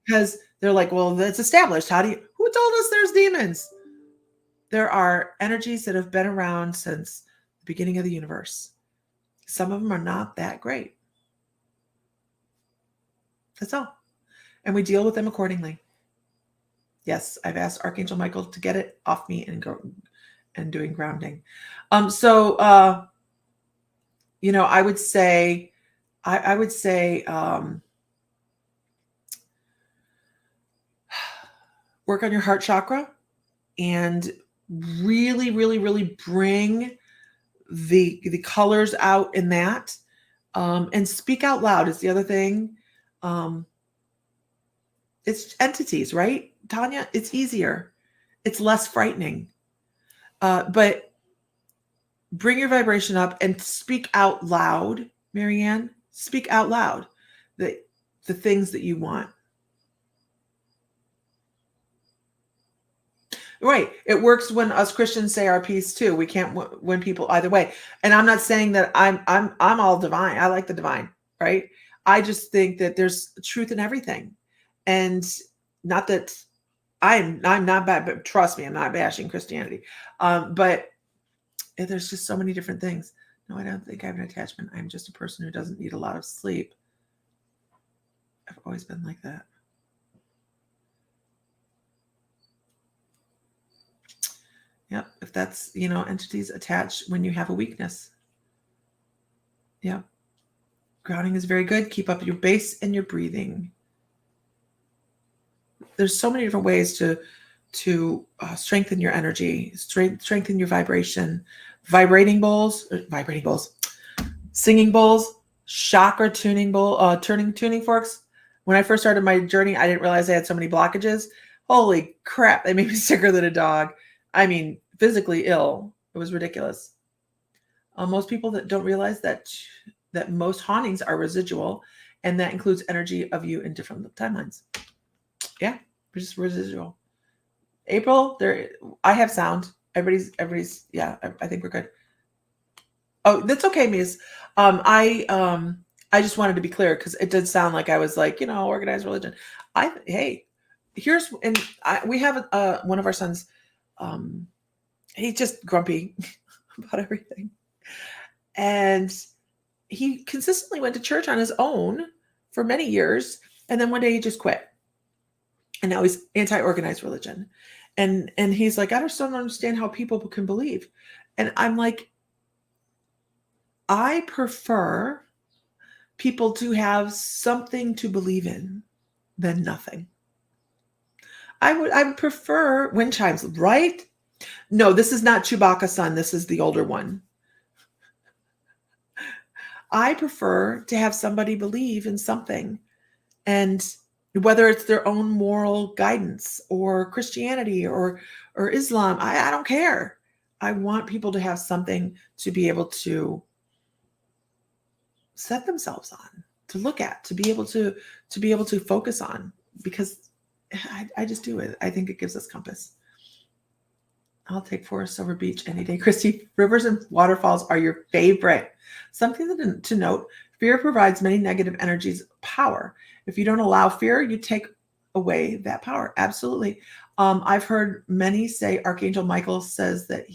Because they're like, well, that's established. Who told us there's demons? There are energies that have been around since the beginning of the universe. Some of them are not that great. That's all. And we deal with them accordingly. Yes, I've asked Archangel Michael to get it off me and go and doing grounding. I would say, I would say, work on your heart chakra and really, really, really bring the colors out in that, and speak out loud is the other thing. It's entities, right, Tanya? It's easier. It's less frightening. But bring your vibration up and speak out loud, Marianne. Speak out loud the things that you want. Right. It works when us Christians say our piece too. We can't win people either way. And I'm not saying that I'm all divine. I like the divine, right? I just think that there's truth in everything. And not that I'm not bad, but trust me, I'm not bashing Christianity. But there's just so many different things. No, I don't think I have an attachment. I'm just a person who doesn't need a lot of sleep. I've always been like that. Yep. If that's, entities attached when you have a weakness. Yep. Grounding is very good. Keep up your base and your breathing. There's so many different ways to strengthen your energy, strengthen your vibration. Vibrating bowls, singing bowls, chakra tuning tuning forks. When I first started my journey, I didn't realize I had so many blockages. Holy crap, they made me sicker than a dog. I mean, physically ill. It was ridiculous. Most people that don't realize that most hauntings are residual, and that includes energy of you in different timelines. Yeah, just residual. April, I have sound. Everybody's. Yeah, I think we're good. Oh, that's okay, Mies. I just wanted to be clear because it did sound like I was like, organized religion. We have one of our sons. He's just grumpy about everything, and he consistently went to church on his own for many years, and then one day he just quit, and now he's anti-organized religion, and he's like, I just don't understand how people can believe, and I'm like, I prefer people to have something to believe in than nothing. I would prefer wind chimes, right? No, this is not Chewbacca's son. This is the older one. I prefer to have somebody believe in something, and whether it's their own moral guidance or Christianity or Islam, I don't care. I want people to have something to be able to set themselves on, to look at, to be able to focus on, because I just do it. I think it gives us compass. I'll take forests over beach any day. Christy, rivers and waterfalls are your favorite. Something to note, fear provides many negative energies power. If you don't allow fear, you take away that power. Absolutely. I've heard many say Archangel Michael says that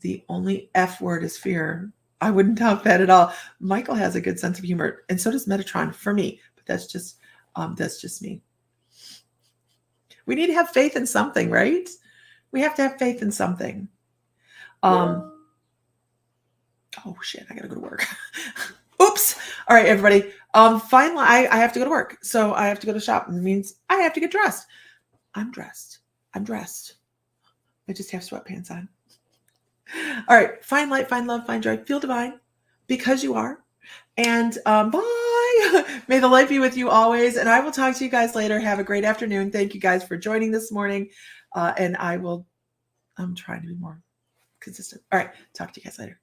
the only F word is fear. I wouldn't doubt that at all. Michael has a good sense of humor, and so does Metatron for me. But that's just me. We need to have faith in something, right? We have to have faith in something. Oh shit! I gotta go to work. Oops. All right, everybody. Finally, I have to go to work, so I have to go to shop. It means I have to get dressed. I'm dressed. I just have sweatpants on. All right. Find light, find love, find joy, feel divine because you are. And bye. May the light be with you always. And I will talk to you guys later. Have a great afternoon. Thank you guys for joining this morning. And I'm trying to be more consistent. All right. Talk to you guys later. Bye.